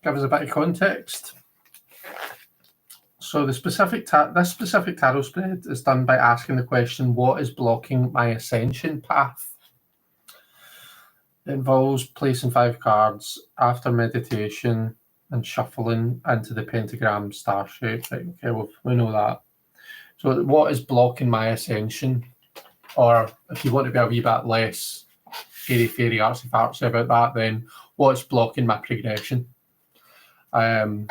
Give us a bit of context. So this specific tarot spread is done by asking the question, what is blocking my ascension path? It involves placing 5 cards after meditation and shuffling into the pentagram star shape. Right, okay, well, we know that. So what is blocking my ascension? Or if you want to be a wee bit less airy-fairy artsy-fartsy about that, then what's blocking my progression? Or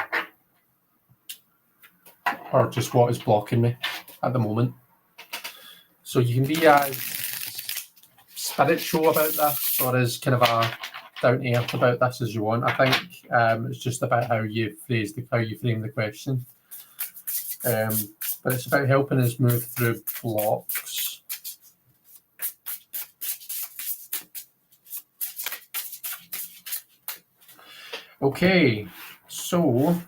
just what is blocking me at the moment. So you can be as spiritual about this or as kind of a down-to-earth about this as you want. I think it's just about how you frame the question. But it's about helping us move through blocks. Okay, so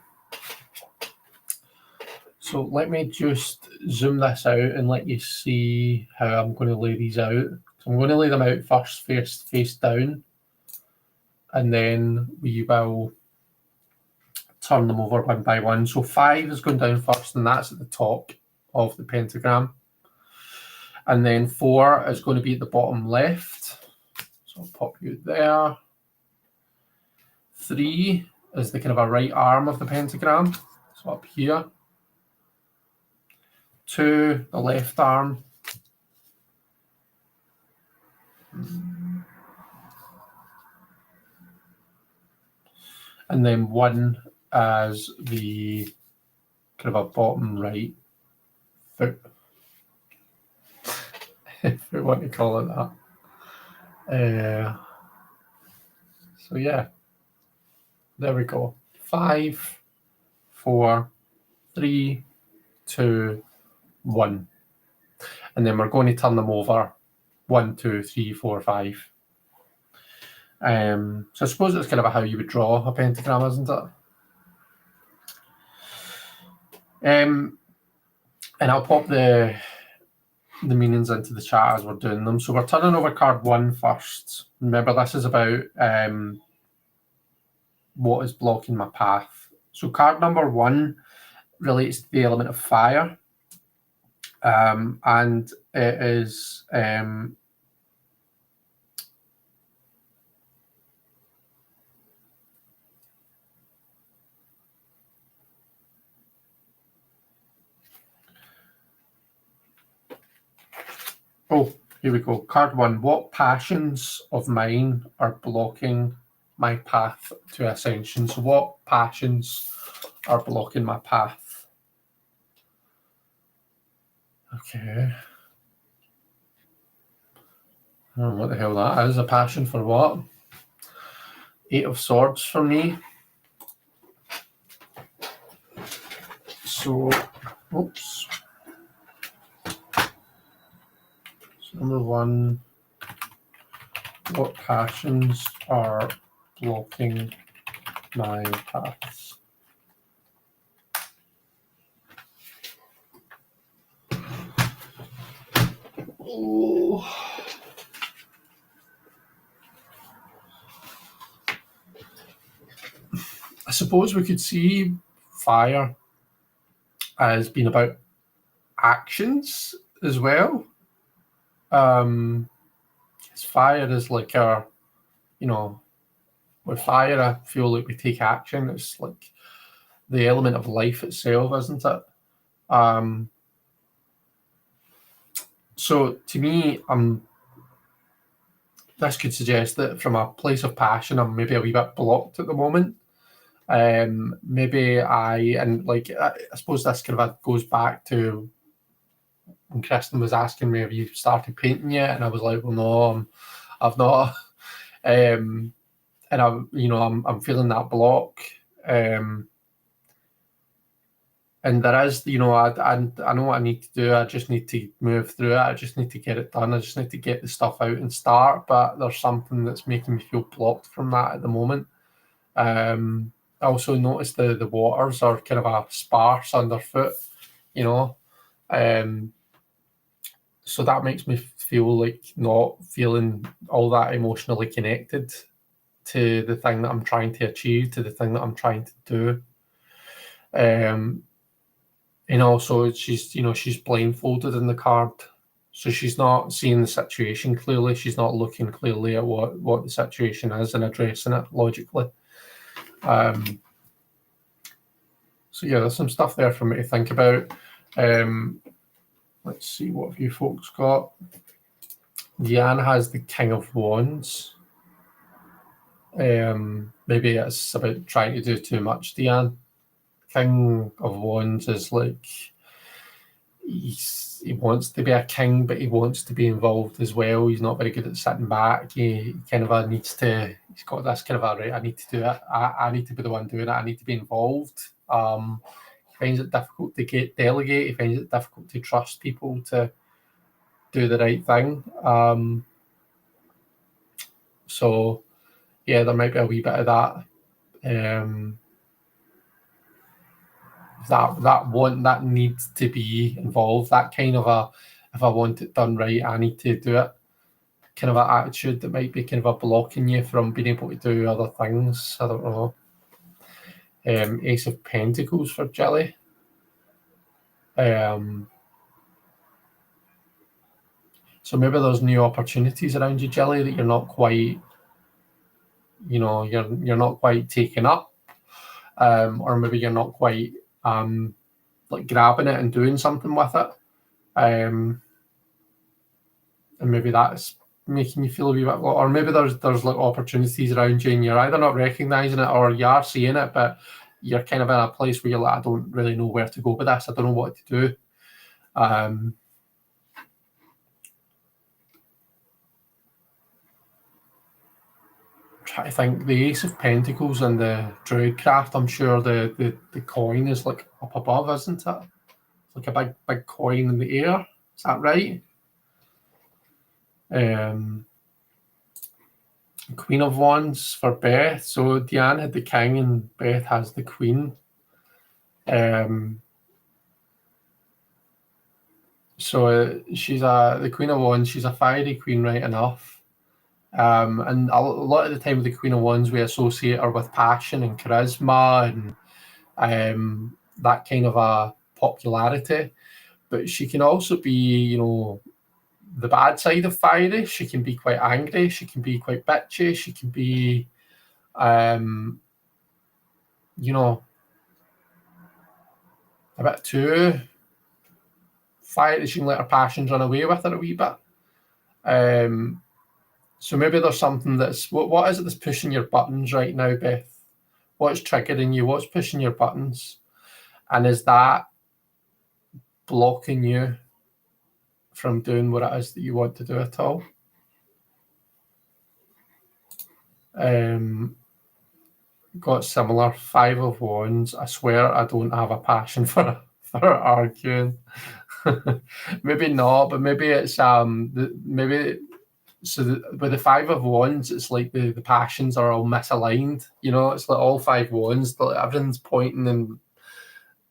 let me just zoom this out and let you see how I'm going to lay these out. So I'm going to lay them out first face down, and then we will turn them over one by one. So 5 is going down first, and that's at the top of the pentagram. And then 4 is going to be at the bottom left. So I'll pop you there. 3 is the kind of a right arm of the pentagram, so up here. 2, the left arm. And then 1 as the kind of a bottom right foot, if we want to call it that. So yeah, there we go. 5, 4, 3, 2, 1. And then we're going to turn them over 1, 2, 3, 4, 5. So I suppose it's kind of how you would draw a pentagram, isn't it? And I'll pop the meanings into the chat as we're doing them. So we're turning over card 1 first. Remember, this is about what is blocking my path. So card number 1 relates to the element of fire. And it is oh, here we go. Card 1. What passions of mine are blocking my path to ascension? So what passions are blocking my path? Okay. I don't know what the hell that is. A passion for what? 8 of Swords for me. So, oops. So number 1, what passions are blocking my paths? Oh. suppose we could see fire as being about actions as well. Fire is like our, with fire, I feel like we take action. It's like the element of life itself, isn't it? So to me, this could suggest that from a place of passion, I'm maybe a wee bit blocked at the moment. Maybe I suppose this kind of goes back to when Kristen was asking me, have you started painting yet? And I was like, well, no, I've not. And I'm feeling that block. And there is, I know what I need to do. I just need to move through it. I just need to get it done. I just need to get the stuff out and start. But there's something that's making me feel blocked from that at the moment. I also noticed the waters are kind of a sparse underfoot, so that makes me feel like not feeling all that emotionally connected to the thing that I'm trying to achieve, to the thing that I'm trying to do. And also she's blindfolded in the card, so she's not seeing the situation clearly. She's not looking clearly at what the situation is and addressing it logically. So yeah, there's some stuff there for me to think about. Let's see what have you folks got. Deanne has the King of Wands. Maybe it's about trying to do too much, Deanne. King of Wands is like he wants to be a king, but he wants to be involved as well. He's not very good at sitting back. He kind of needs to. He's got this kind of right. I need to do it. I need to be the one doing it. I need to be involved. He finds it difficult to delegate. He finds it difficult to trust people to do the right thing. So yeah, there might be a wee bit of that. That needs to be involved. That kind of if I want it done right, I need to do it. Kind of an attitude that might be kind of a blocking you from being able to do other things. I don't know. Ace of Pentacles for Jilly. So maybe there's new opportunities around you, Jilly, that you're not quite, you're not quite taking up, or maybe you're not quite like grabbing it and doing something with it, and maybe that's making you feel a wee bit, or maybe there's like opportunities around you and you're either not recognizing it or you are seeing it, but you're kind of in a place where you're like, I don't really know where to go with this. I don't know what to do. Try to think. The Ace of Pentacles and the Druidcraft, I'm sure the coin is like up above, isn't it? It's like a big coin in the air. Is that right? Queen of Wands for Beth. So Deanne had the king and Beth has the queen. So she's the Queen of Wands. She's a fiery queen, right enough. And a lot of the time with the Queen of Wands, we associate her with passion and charisma and that kind of a popularity. But she can also be, the bad side of fiery. She can be quite angry. She can be quite bitchy. She can be, a bit too fiery. She can let her passions run away with her a wee bit. So maybe there's something that's what is it that's pushing your buttons right now, Beth? What's triggering you? What's pushing your buttons? And is that blocking you from doing what it is that you want to do at all? Got similar. 5 of Wands. I swear I don't have a passion for arguing. Maybe not, but maybe it's with the 5 of Wands, it's like the passions are all misaligned. It's like all 5 Wands, everything's pointing in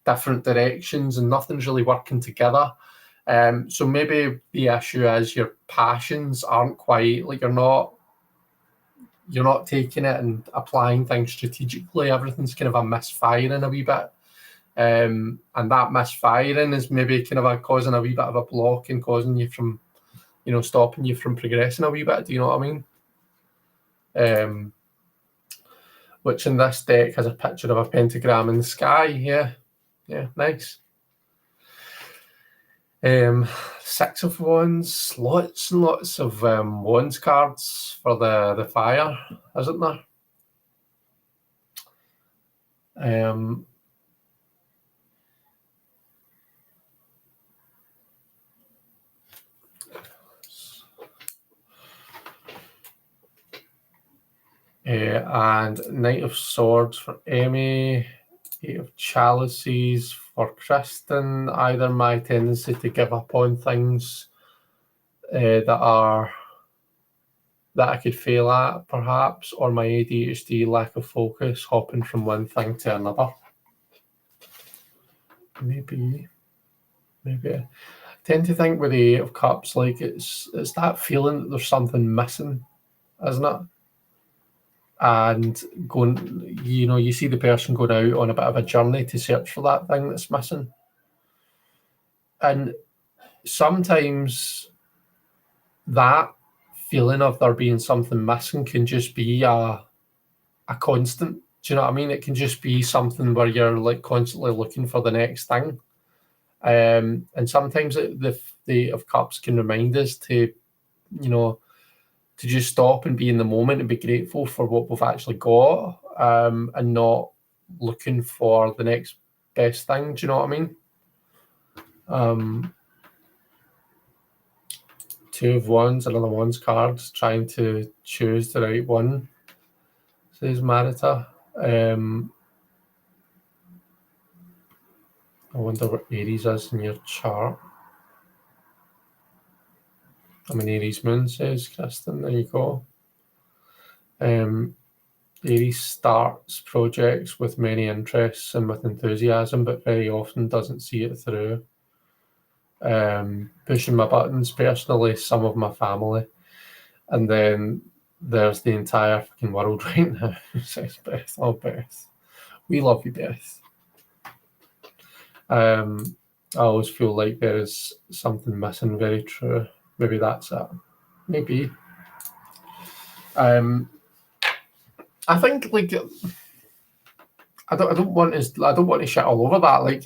different directions and nothing's really working together. So maybe the issue is your passions aren't quite, like, you're not you're not taking it and applying things strategically. Everything's kind of a misfiring a wee bit. And that misfiring is maybe kind of causing a wee bit of a block and causing you from, stopping you from progressing a wee bit. Do you know what I mean? Which in this deck has a picture of a pentagram in the sky. Yeah, nice. 6 of Wands, lots and lots of Wands cards for the fire, isn't there? And Knight of Swords for Emmy, 8 of Chalices for Kristen. Either my tendency to give up on things that I could fail at, perhaps, or my ADHD lack of focus, hopping from one thing to another. Maybe. I tend to think with the 8 of Cups, like it's that feeling that there's something missing, isn't it? And going, you see the person going out on a bit of a journey to search for that thing that's missing. And sometimes that feeling of there being something missing can just be a constant. Do you know what I mean? It can just be something where you're like constantly looking for the next thing. And sometimes the 8 of Cups can remind us to, to just stop and be in the moment and be grateful for what we've actually got, and not looking for the next best thing. Do you know what I mean? 2 of Wands, another Wands card, trying to choose the right one, says Marita. I wonder what Aries is in your chart. I'm an Aries moon, says Kristen. There you go. Aries starts projects with many interests and with enthusiasm, but very often doesn't see it through. Pushing my buttons personally, some of my family, and then there's the entire fucking world right now, says Beth. Oh, Beth. We love you, Beth. I always feel like there is something missing. Very true. Maybe that's it. Maybe. I think like I don't want to shit all over that. Like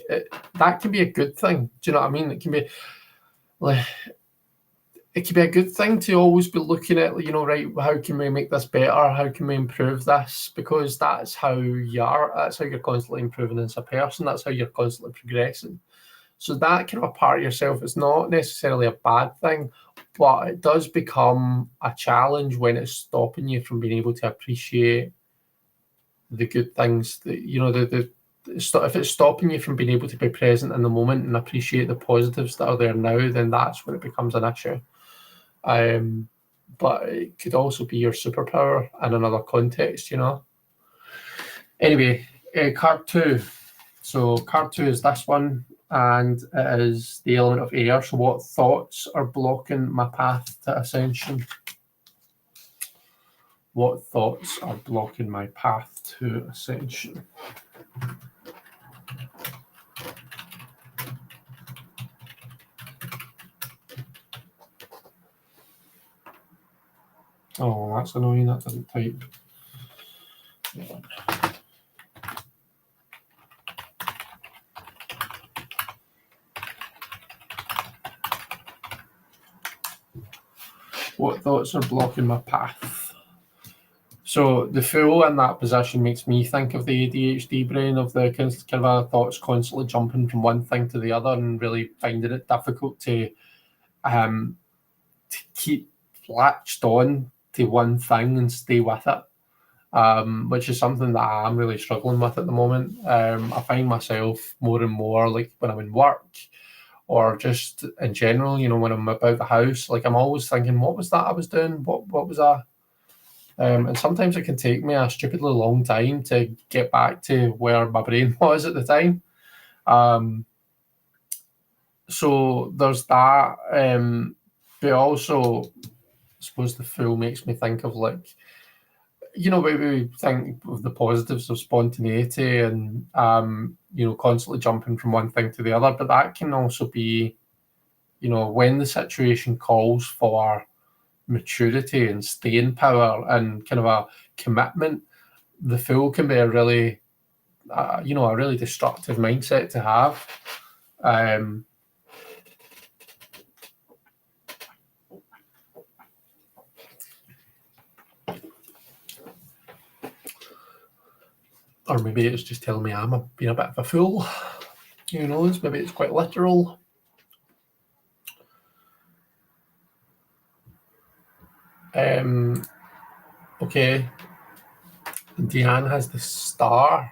that can be a good thing. Do you know what I mean? It can be like it can be a good thing to always be looking at, right, how can we make this better? How can we improve this? Because that's how you are. That's how you're constantly improving as a person. That's how you're constantly progressing. So that kind of a part of yourself is not necessarily a bad thing, but it does become a challenge when it's stopping you from being able to appreciate the good things that, if it's stopping you from being able to be present in the moment and appreciate the positives that are there now, then that's when it becomes an issue. But it could also be your superpower in another context, Anyway, card 2. So card 2 is this one, and it is the element of air. So what thoughts are blocking my path to ascension? What thoughts are blocking my path to ascension? Oh, that's annoying. That doesn't type. What thoughts are blocking my path? So the Fool in that position makes me think of the ADHD brain, of the kind of thoughts constantly jumping from one thing to the other and really finding it difficult to keep latched on to one thing and stay with it, which is something that I'm really struggling with at the moment. I find myself more and more, like when I'm in work or just in general, when I'm about the house, like I'm always thinking, what was that I was doing? What was that? And sometimes it can take me a stupidly long time to get back to where my brain was at the time. So there's that. But also, I suppose the Fool makes me think of like we think of the positives of spontaneity and, constantly jumping from one thing to the other, but that can also be, when the situation calls for maturity and staying power and kind of a commitment, the fool can be a really, a really destructive mindset to have. Or maybe it's just telling me I'm being a bit of a fool. Who knows? Maybe it's quite literal. Okay. Deanne has the star.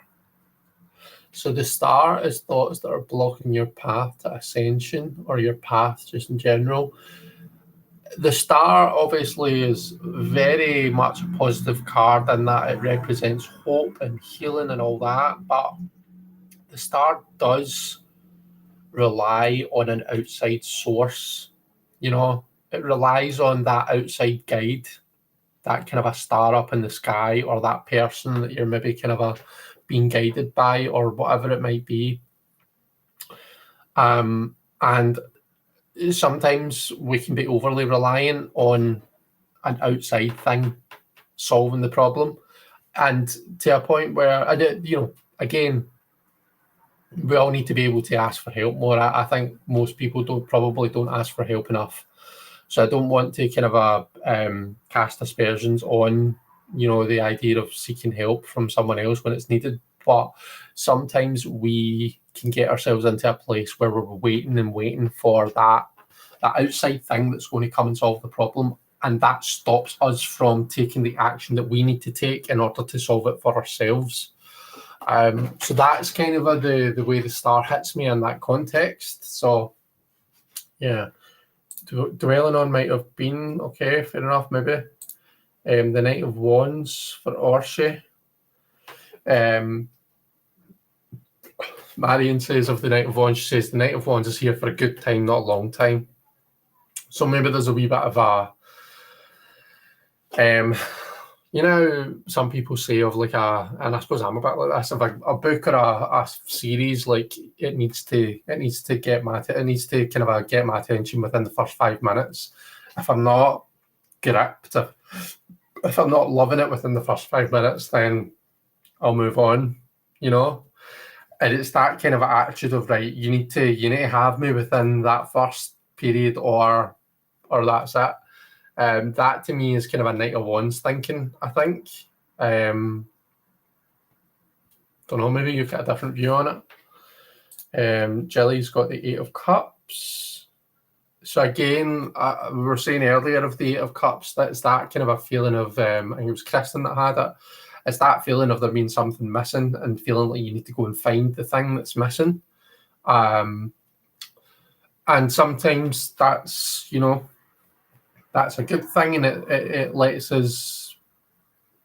So the star is thoughts that are blocking your path to ascension or your path just in general. The star obviously is very much a positive card in that it represents hope and healing and all that, but the star does rely on an outside source. It relies on that outside guide, that kind of a star up in the sky, or that person that you're maybe kind of being guided by, or whatever it might be. And sometimes we can be overly reliant on an outside thing solving the problem, and to a point where, again, we all need to be able to ask for help more. I think most people probably don't ask for help enough. So I don't want to kind of cast aspersions on, the idea of seeking help from someone else when it's needed. But sometimes we can get ourselves into a place where we're waiting for that outside thing that's going to come and solve the problem. And that stops us from taking the action that we need to take in order to solve it for ourselves. So that's kind of the way the star hits me in that context. So, yeah. Dwelling on might have been okay, fair enough, maybe. The Knight of Wands for Orshi. Marion says of the Knight of Wands, she says the Knight of Wands is here for a good time, not a long time. So maybe there's a wee bit of a, some people say of like and I suppose I'm a bit like this, of a book or a series, like it needs to get my attention within the first 5 minutes. If I'm not gripped, if I'm not loving it within the first 5 minutes, then I'll move on, And it's that kind of attitude of, right, you need to have me within that first period or that's it. That to me is kind of a Knight of Wands thinking, I think. Don't know, maybe you've got a different view on it. Jilly's got the Eight of Cups. So again, we were saying earlier of the Eight of Cups, that's that kind of a feeling of, I think it was Kristen that had it. It's that feeling of there being something missing and feeling like you need to go and find the thing that's missing. And sometimes that's, that's a good thing, and it lets us,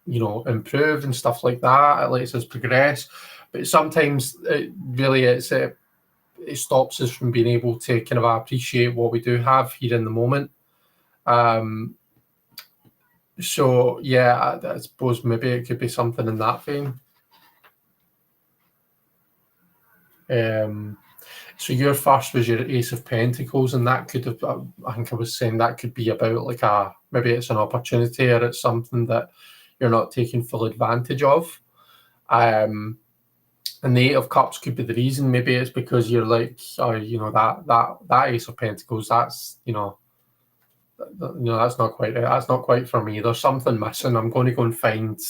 improve and stuff like that. It lets us progress. But sometimes it stops us from being able to kind of appreciate what we do have here in the moment. So yeah, I suppose maybe it could be something in that vein. So your first was your Ace of Pentacles, and that could have, I think I was saying that could be about like maybe it's an opportunity or it's something that you're not taking full advantage of. And the Eight of Cups could be the reason. Maybe it's because you're like, that Ace of Pentacles, that's, that's not quite it. That's not quite for me. There's something missing. I'm going to go and find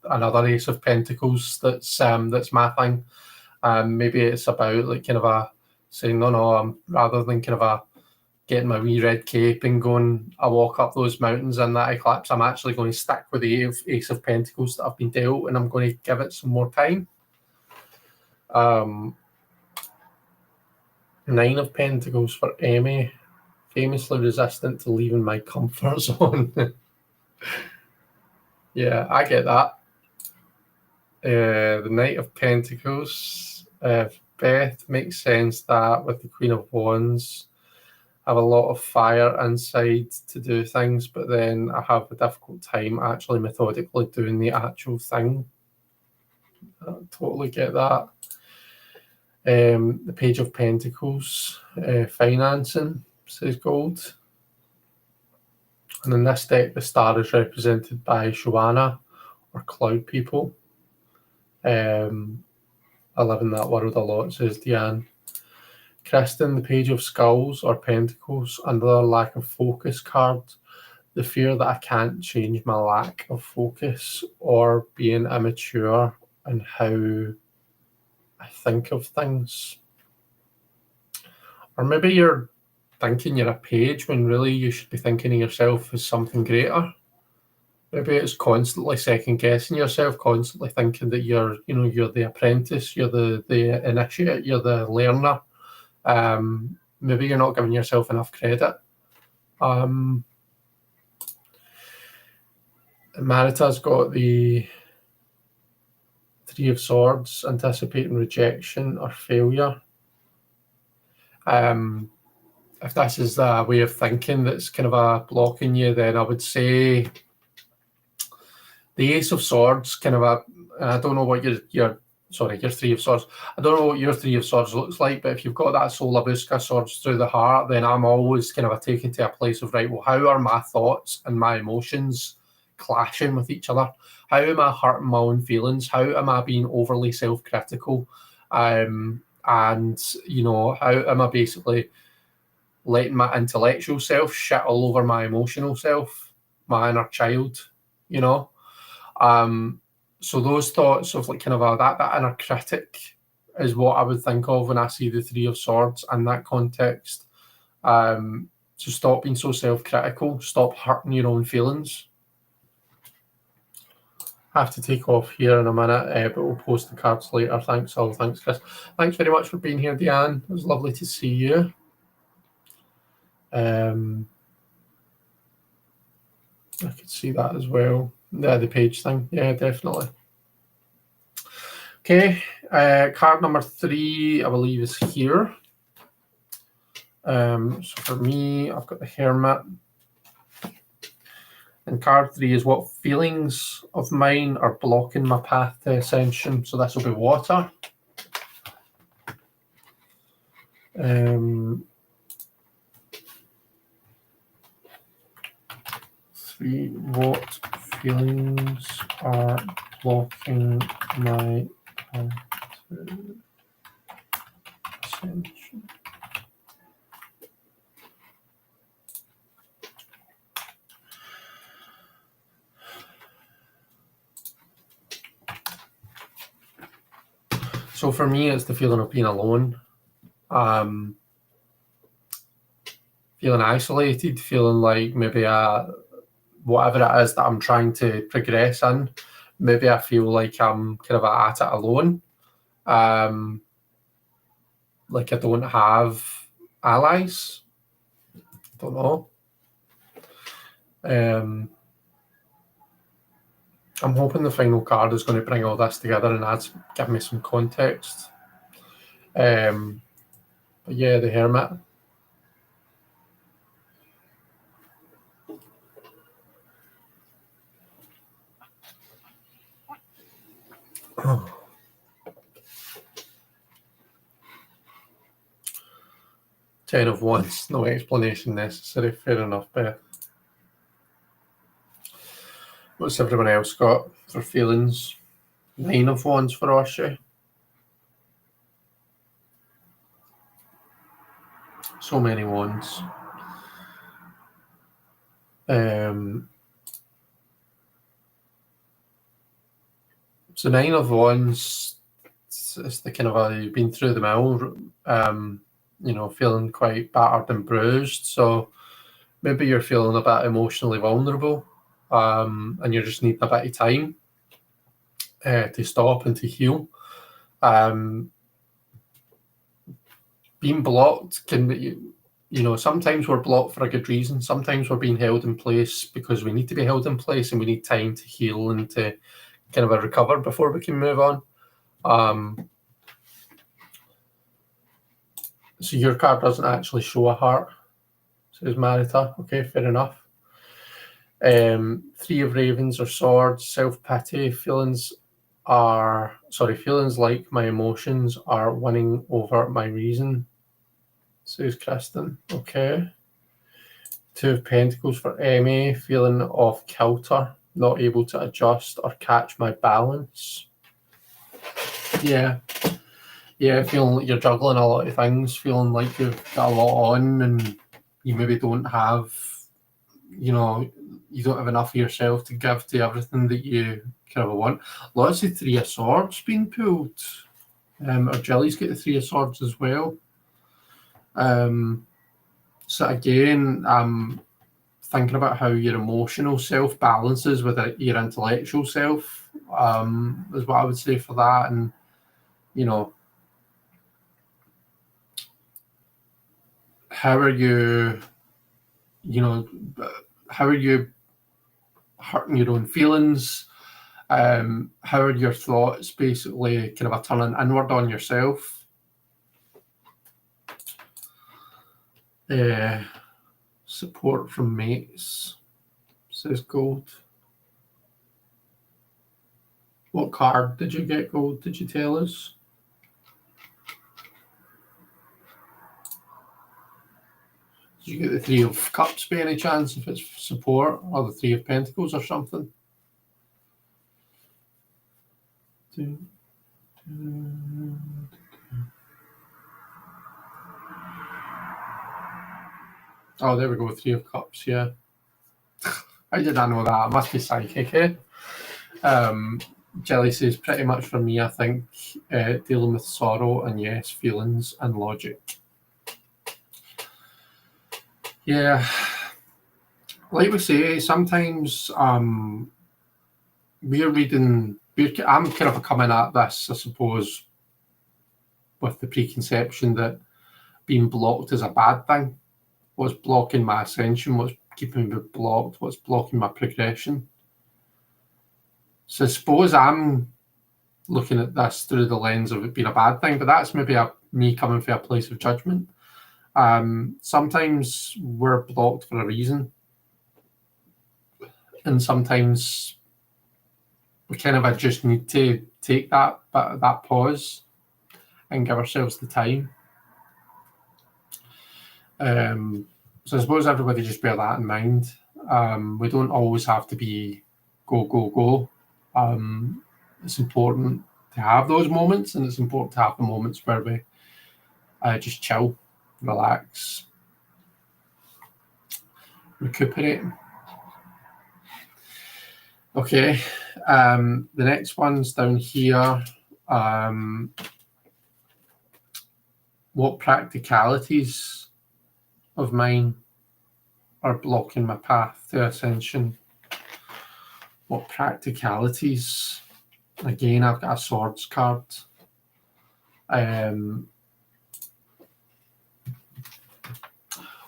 another Ace of Pentacles that's my thing. Maybe it's about like kind of saying no, rather than kind of getting my wee red cape and going a walk up those mountains in that eclipse, I'm actually going to stick with the Ace of Pentacles that I've been dealt, and I'm going to give it some more time. Nine of Pentacles for Emmy. Famously resistant to leaving my comfort zone. Yeah, I get that. The Knight of Pentacles. Beth, makes sense that with the Queen of Wands. I have a lot of fire inside to do things, but then I have a difficult time actually methodically doing the actual thing. I totally get that. The Page of Pentacles, financing, says gold. And in this deck, the star is represented by Joanna, or cloud people. I live in that world a lot, says Deanne. Kristen, the Page of Skulls, or Pentacles, another lack of focus card. The fear that I can't change my lack of focus, or being immature in how I think of things. Or maybe you're thinking you're a page when really you should be thinking of yourself as something greater. Maybe it's constantly second guessing yourself, constantly thinking that you're the apprentice, you're the initiate, you're the learner. Maybe you're not giving yourself enough credit. Marita's got the Three of Swords, anticipating rejection or failure. If this is the way of thinking that's kind of blocking you, then I would say the Ace of Swords, kind of I don't know what your Three of Swords. I don't know what your Three of Swords looks like, but if you've got that Sola Busca, Swords through the heart, then I'm always kind of taken to a place of, right, well, how are my thoughts and my emotions clashing with each other? How am I hurting my own feelings? How am I being overly self-critical? And, how am I basically letting my intellectual self shit all over my emotional self, my inner child, So those thoughts of like kind of that inner critic is what I would think of when I see the Three of Swords in that context. So stop being so self-critical, stop hurting your own feelings. I have to take off here in a minute, but we'll post the cards later. Thanks, all. Thanks, Chris. Thanks very much for being here, Deanne. It was lovely to see you. I could see that as well. Yeah, the page thing. Yeah, definitely. Okay, card number 3, I believe, is here. So for me, I've got the Hermit. And card 3 is what feelings of mine are blocking my path to ascension. So this will be water. Three, what feelings are blocking my path to ascension? So for me, it's the feeling of being alone, feeling isolated, feeling like maybe whatever it is that I'm trying to progress in, maybe I feel like I'm kind of at it alone. Like I don't have allies. Don't know. I'm hoping the final card is going to bring all this together and give me some context. But yeah, the Hermit. Ten of Wands, no explanation necessary. Fair enough, Beth. What's everyone else got for feelings? 9 of Wands for Oshay. So many wands. So 9 of Wands, it's the kind of you've been through the mill, feeling quite battered and bruised. So maybe you're feeling a bit emotionally vulnerable, and you're just needing a bit of time to stop and to heal. Being blocked can be, sometimes we're blocked for a good reason. Sometimes we're being held in place because we need to be held in place and we need time to heal and to kind of recover before we can move on. So your card doesn't actually show a heart. says Marita. Okay, fair enough. 3 of ravens or swords, self-pity, feelings like my emotions are winning over my reason, says Kristen. Okay. 2 of pentacles for Emmy, feeling off kilter, not able to adjust or catch my balance. Yeah, feeling like you're juggling a lot of things, feeling like you've got a lot on and you maybe don't have, you don't have enough of yourself to give to everything that you kind of want. Lots of 3 of swords being pulled. Or Jilly's got the 3 of swords as well. So again, I'm thinking about how your emotional self balances with your intellectual self, is what I would say for that. And, how are you, how are you hurting your own feelings? How are your thoughts basically kind of a turning inward on yourself? Support from mates, says Gold. What card did you get, Gold? Did you tell us? Did you get the 3 of Cups by any chance, if it's support, or the 3 of Pentacles or something? Oh, there we go, 3 of Cups, yeah. How did I know that? It must be psychic, eh? Jelly says, pretty much for me, I think, dealing with sorrow and yes, feelings and logic. Yeah, like we say, sometimes I'm kind of coming at this, I suppose, with the preconception that being blocked is a bad thing. What's blocking my ascension? What's keeping me blocked? What's blocking my progression? So I suppose I'm looking at this through the lens of it being a bad thing, but that's maybe me coming from a place of judgment. Sometimes we're blocked for a reason, and sometimes we kind of just need to take that pause and give ourselves the time. So I suppose everybody just bear that in mind. We don't always have to be go. It's important to have those moments, and it's important to have the moments where we just chill, relax, recuperate. Okay, the next one's down here. What practicalities of mine are blocking my path to ascension? What practicalities? Again, I've got a swords card.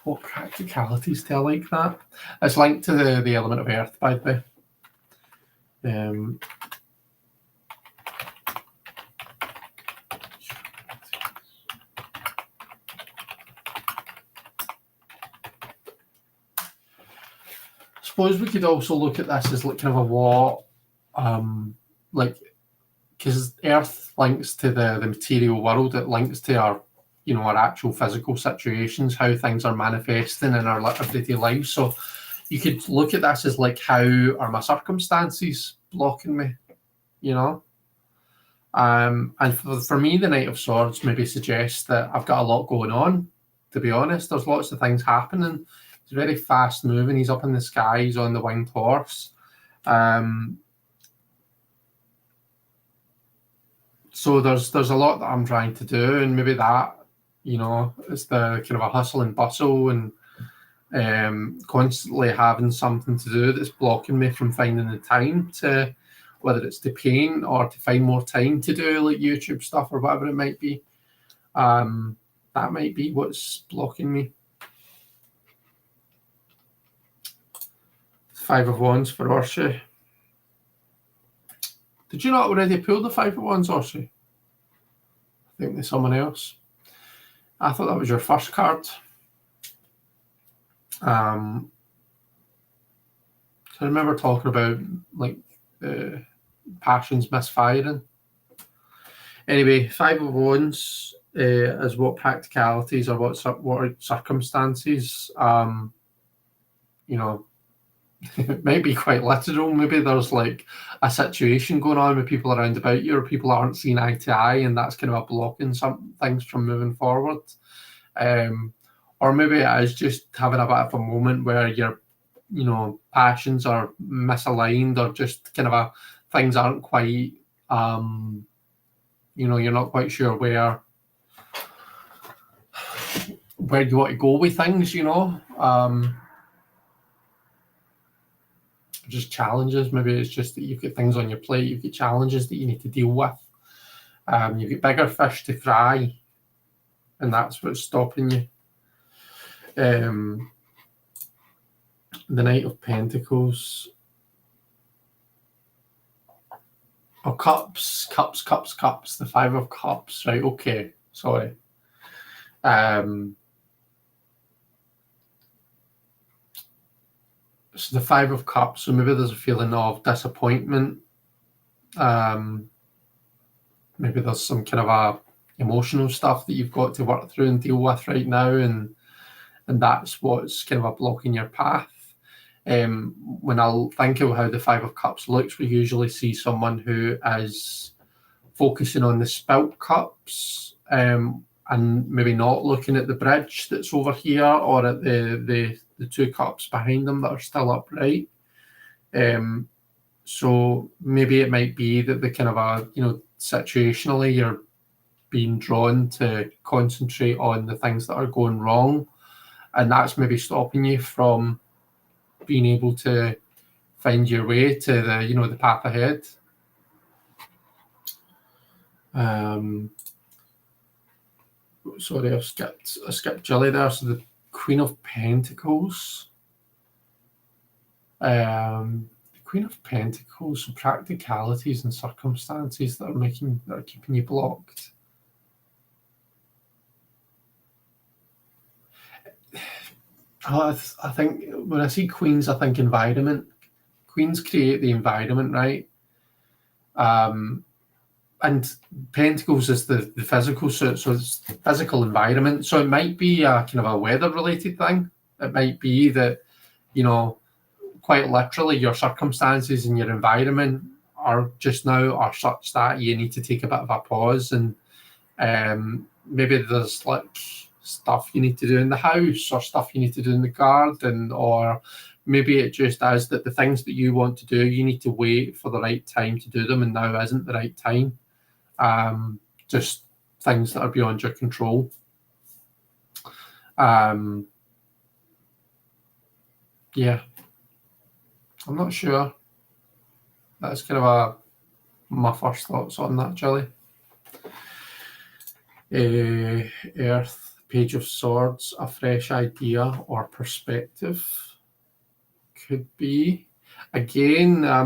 What practicalities do I like that? It's linked to the element of earth, by the way. Suppose we could also look at this as like kind of a what, because earth links to the material world, it links to our actual physical situations, how things are manifesting in our everyday lives. So you could look at this as like, how are my circumstances blocking me, and for me, the Knight of Swords maybe suggests that I've got a lot going on, to be honest. There's lots of things happening. He's very fast moving. He's up in the sky. He's on the winged horse. So there's a lot that I'm trying to do, and maybe that, it's the kind of a hustle and bustle and constantly having something to do that's blocking me from finding the time to, whether it's to paint or to find more time to do like YouTube stuff or whatever it might be. That might be what's blocking me. 5 of Wands for Orsi. Did you not already pull the 5 of Wands, Orsi? I think there's someone else. I thought that was your first card. I remember talking about like passions misfiring. Anyway, 5 of Wands is what practicalities or what circumstances, it might be quite literal. Maybe there's like a situation going on with people around about you, or people aren't seeing eye to eye, and that's kind of a blocking some things from moving forward. Or maybe it is just having a bit of a moment where your, passions are misaligned, or just kind of things aren't quite, you're not quite sure where you want to go with things, just challenges. Maybe it's just that you've got things on your plate, you've got challenges that you need to deal with. You've got bigger fish to fry, and that's what's stopping you. The Knight of Pentacles. Oh, cups. The 5 of Cups. Right, okay. Sorry. So the 5 of Cups, so maybe there's a feeling of disappointment. Maybe there's some kind of a emotional stuff that you've got to work through and deal with right now, and that's what's kind of a block in your path. When I think of how the 5 of Cups looks, we usually see someone who is focusing on the spilt cups, and maybe not looking at the bridge that's over here, or at the 2 cups behind them that are still upright. So maybe it might be that the kind of situationally you're being drawn to concentrate on the things that are going wrong, and that's maybe stopping you from being able to find your way to the path ahead. Sorry, I skipped Jilly there. So the Queen of Pentacles. The Queen of Pentacles, so practicalities and circumstances that are keeping you blocked. I think when I see Queens, I think environment. Queens create the environment, right? And Pentacles is the physical, so it's the physical environment. So it might be a kind of a weather-related thing. It might be that, quite literally your circumstances and your environment are such that you need to take a bit of a pause, and maybe there's like stuff you need to do in the house, or stuff you need to do in the garden, or maybe it just is that the things that you want to do, you need to wait for the right time to do them, and now isn't the right time. Just things that are beyond your control. Yeah, I'm not sure. That's kind of my first thoughts on that, Jilly. Earth, Page of Swords, a fresh idea or perspective. Could be. Again, I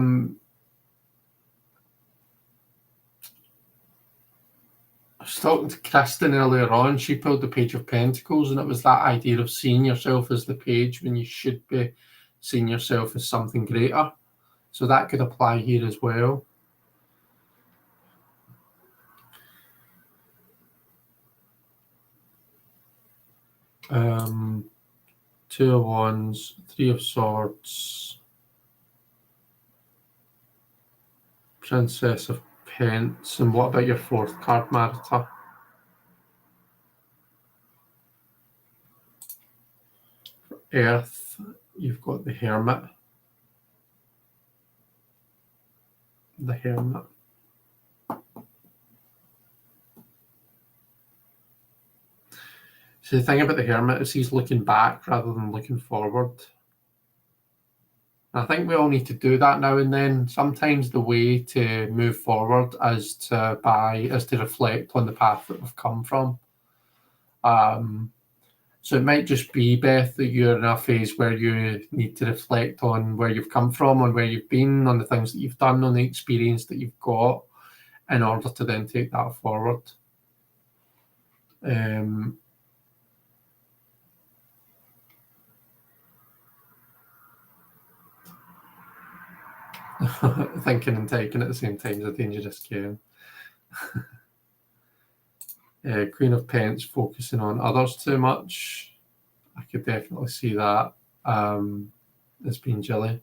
was talking to Kristen earlier on. She pulled the Page of Pentacles, and it was that idea of seeing yourself as the page when you should be seeing yourself as something greater. So that could apply here as well. Two of Wands, Three of Swords, Princess of Pence, and what about your fourth card, Marita? Earth, you've got the Hermit. The Hermit. So the thing about the Hermit is he's looking back rather than looking forward. I think we all need to do that now and then. Sometimes the way to move forward is to reflect on the path that we've come from. So it might just be, Beth, that you're in a phase where you need to reflect on where you've come from, on where you've been, on the things that you've done, on the experience that you've got, in order to then take that forward. Thinking and taking at the same time is a dangerous game. Queen of Pence focusing on others too much. I could definitely see that as being Jilly.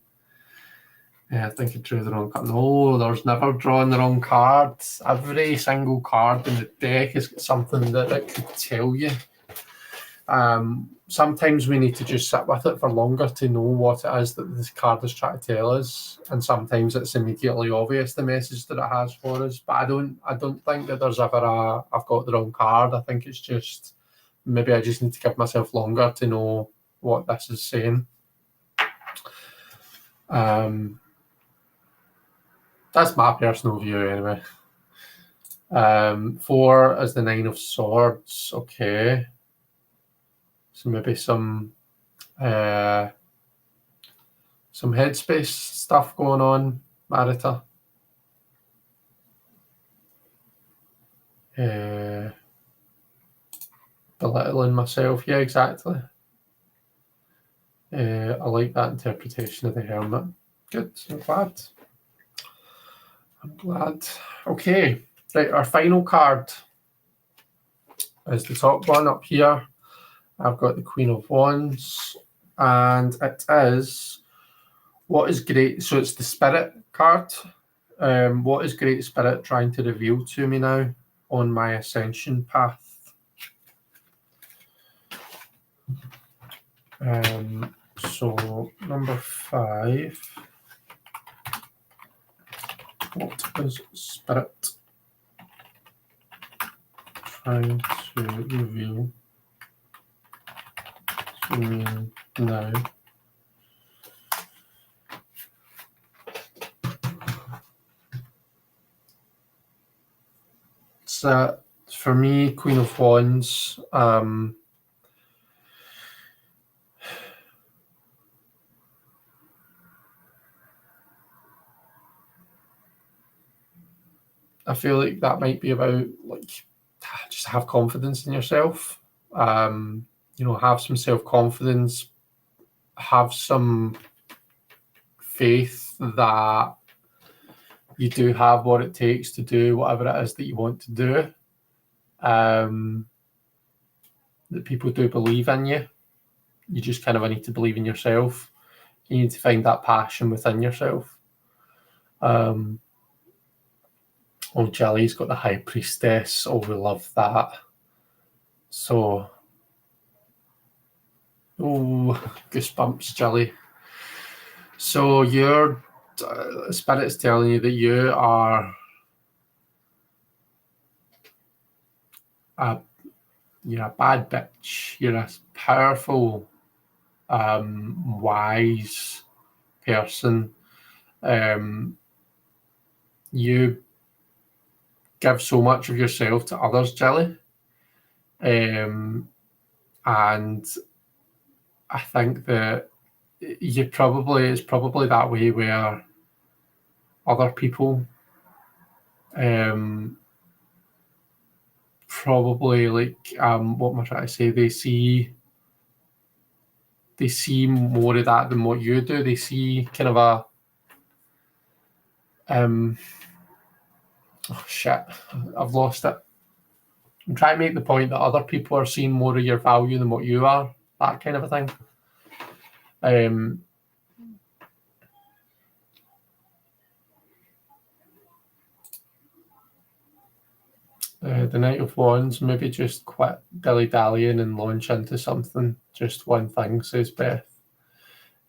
I think I drew the wrong card. No, there's never drawing the wrong cards. Every single card in the deck has got something that it could tell you. Sometimes we need to just sit with it for longer to know what it is that this card is trying to tell us, and sometimes it's immediately obvious the message that it has for us. But I don't think that there's ever a I've got the wrong card. I think it's just maybe I just need to give myself longer to know what this is saying. That's my personal view anyway. 4 is the 9 of Swords. Okay. So maybe some headspace stuff going on, Marita. Belittling myself. Yeah, exactly. I like that interpretation of the Hermit. Good. I'm glad. Okay. Right, our final card is the top one up here. I've got the Queen of Wands, and it is what is great. So it's the Spirit card. What is Great Spirit trying to reveal to me now on my ascension path? So number 5. What is Spirit trying to reveal to me now? So for me, Queen of Wands. I feel like that might be about just have confidence in yourself. Have some self-confidence, have some faith that you do have what it takes to do whatever it is that you want to do. That people do believe in you. You just kind of need to believe in yourself. You need to find that passion within yourself. Jelly's got the High Priestess. We love that. So, goosebumps, Jelly. So your Spirit's telling you that you are you're a bad bitch. You're a powerful, wise person. You give so much of yourself to others, Jelly. And I think that it's probably that way where other people probably what am I trying to say? They see more of that than what you do. They see kind of a shit, I've lost it. I'm trying to make the point that other people are seeing more of your value than what you are, that kind of a thing. The Knight of Wands, maybe just quit dilly-dallying and launch into something. Just one thing, says Beth.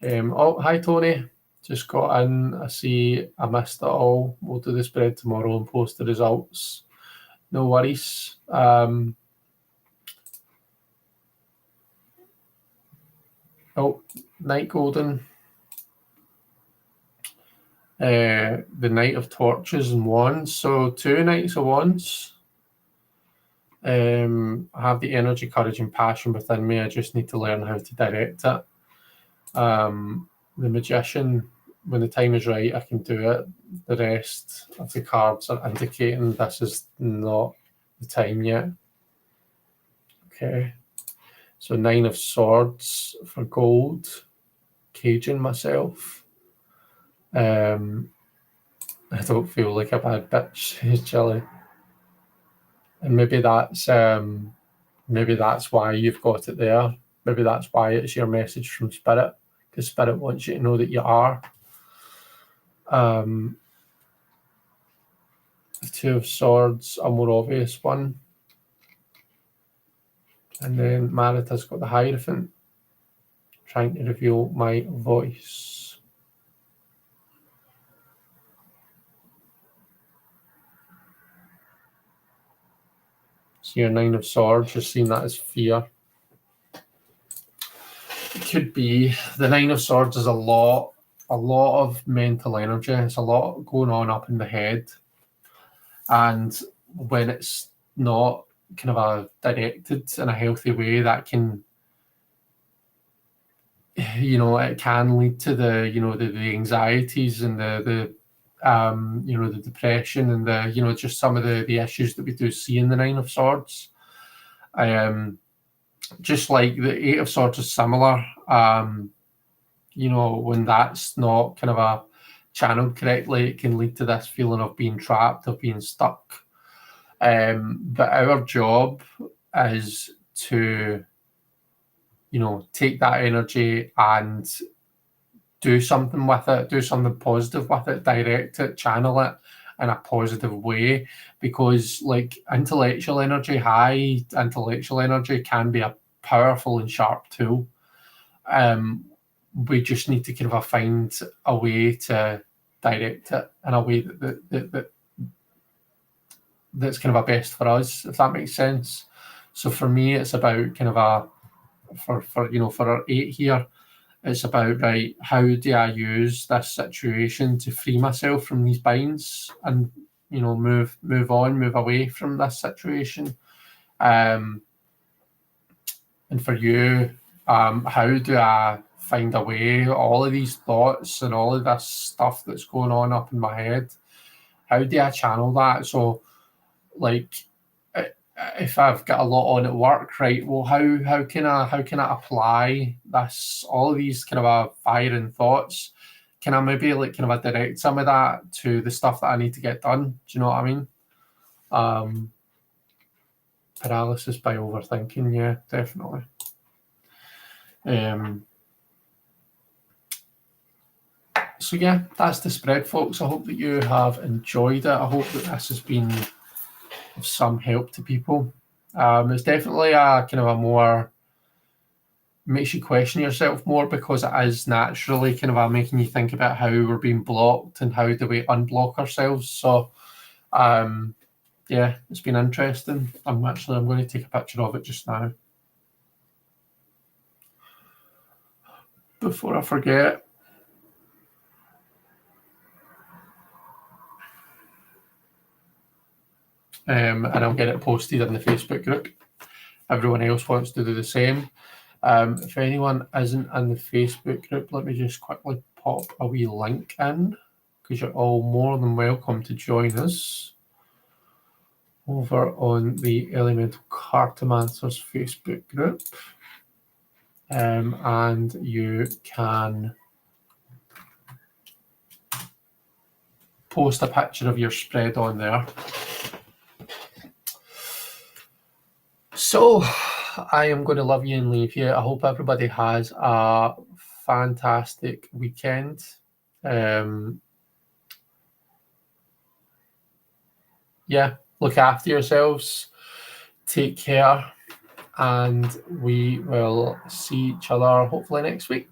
Hi, Tony. Just got in. I see I missed it all. We'll do the spread tomorrow and post the results. No worries. Night Golden. The Knight of Torches and Wands. So 2 Knights of Wands. I have the energy, courage, and passion within me. I just need to learn how to direct it. The Magician, when the time is right, I can do it. The rest of the cards are indicating this is not the time yet. Okay. So 9 of Swords for gold. Caging myself. I don't feel like a bad bitch, says Chili. And maybe that's why you've got it there. Maybe that's why it's your message from Spirit, because Spirit wants you to know that you are. The Two of Swords, a more obvious one. And then Marita's got the Hierophant, trying to reveal my voice. So your Nine of Swords, you're seeing that as fear. It could be. The Nine of Swords is a lot of mental energy. It's a lot going on up in the head. And when it's not kind of directed in a healthy way, that can, it can lead to the anxieties and the depression and the, just some of the issues that we do see in the Nine of Swords. Just like the Eight of Swords is similar, when that's not kind of channeled correctly, it can lead to this feeling of being trapped, of being stuck. But our job is to, take that energy and do something with it, do something positive with it, direct it, channel it in a positive way, because like intellectual energy, high intellectual energy can be a powerful and sharp tool. We just need to kind of find a way to direct it in a way that's kind of a best for us, if that makes sense. So for me, it's about kind of for our 8 here, it's about, right, how do I use this situation to free myself from these binds and move on, move away from this situation. And for you, how do I find a way, all of these thoughts and all of this stuff that's going on up in my head, how do I channel that? So like, if I've got a lot on at work, right, well, how can I apply this, all of these kind of firing thoughts? Can I maybe like kind of direct some of that to the stuff that I need to get done? Do you know what I mean? Paralysis by overthinking, yeah, definitely. So yeah, that's the spread, folks. I hope that you have enjoyed it. I hope that this has been of some help to people. It's definitely a kind of a more, makes you question yourself more, because it is naturally kind of making you think about how we're being blocked and how do we unblock ourselves. So yeah, it's been interesting. I'm going to take a picture of it just now before I forget. And I'll get it posted in the Facebook group. Everyone else wants to do the same. If anyone isn't in the Facebook group, let me just quickly pop a wee link in, because you're all more than welcome to join us over on the Elemental Cartomancers Facebook group. And you can post a picture of your spread on there. So I am going to love you and leave you. I hope everybody has a fantastic weekend. Yeah, look after yourselves, take care, and we will see each other hopefully next week.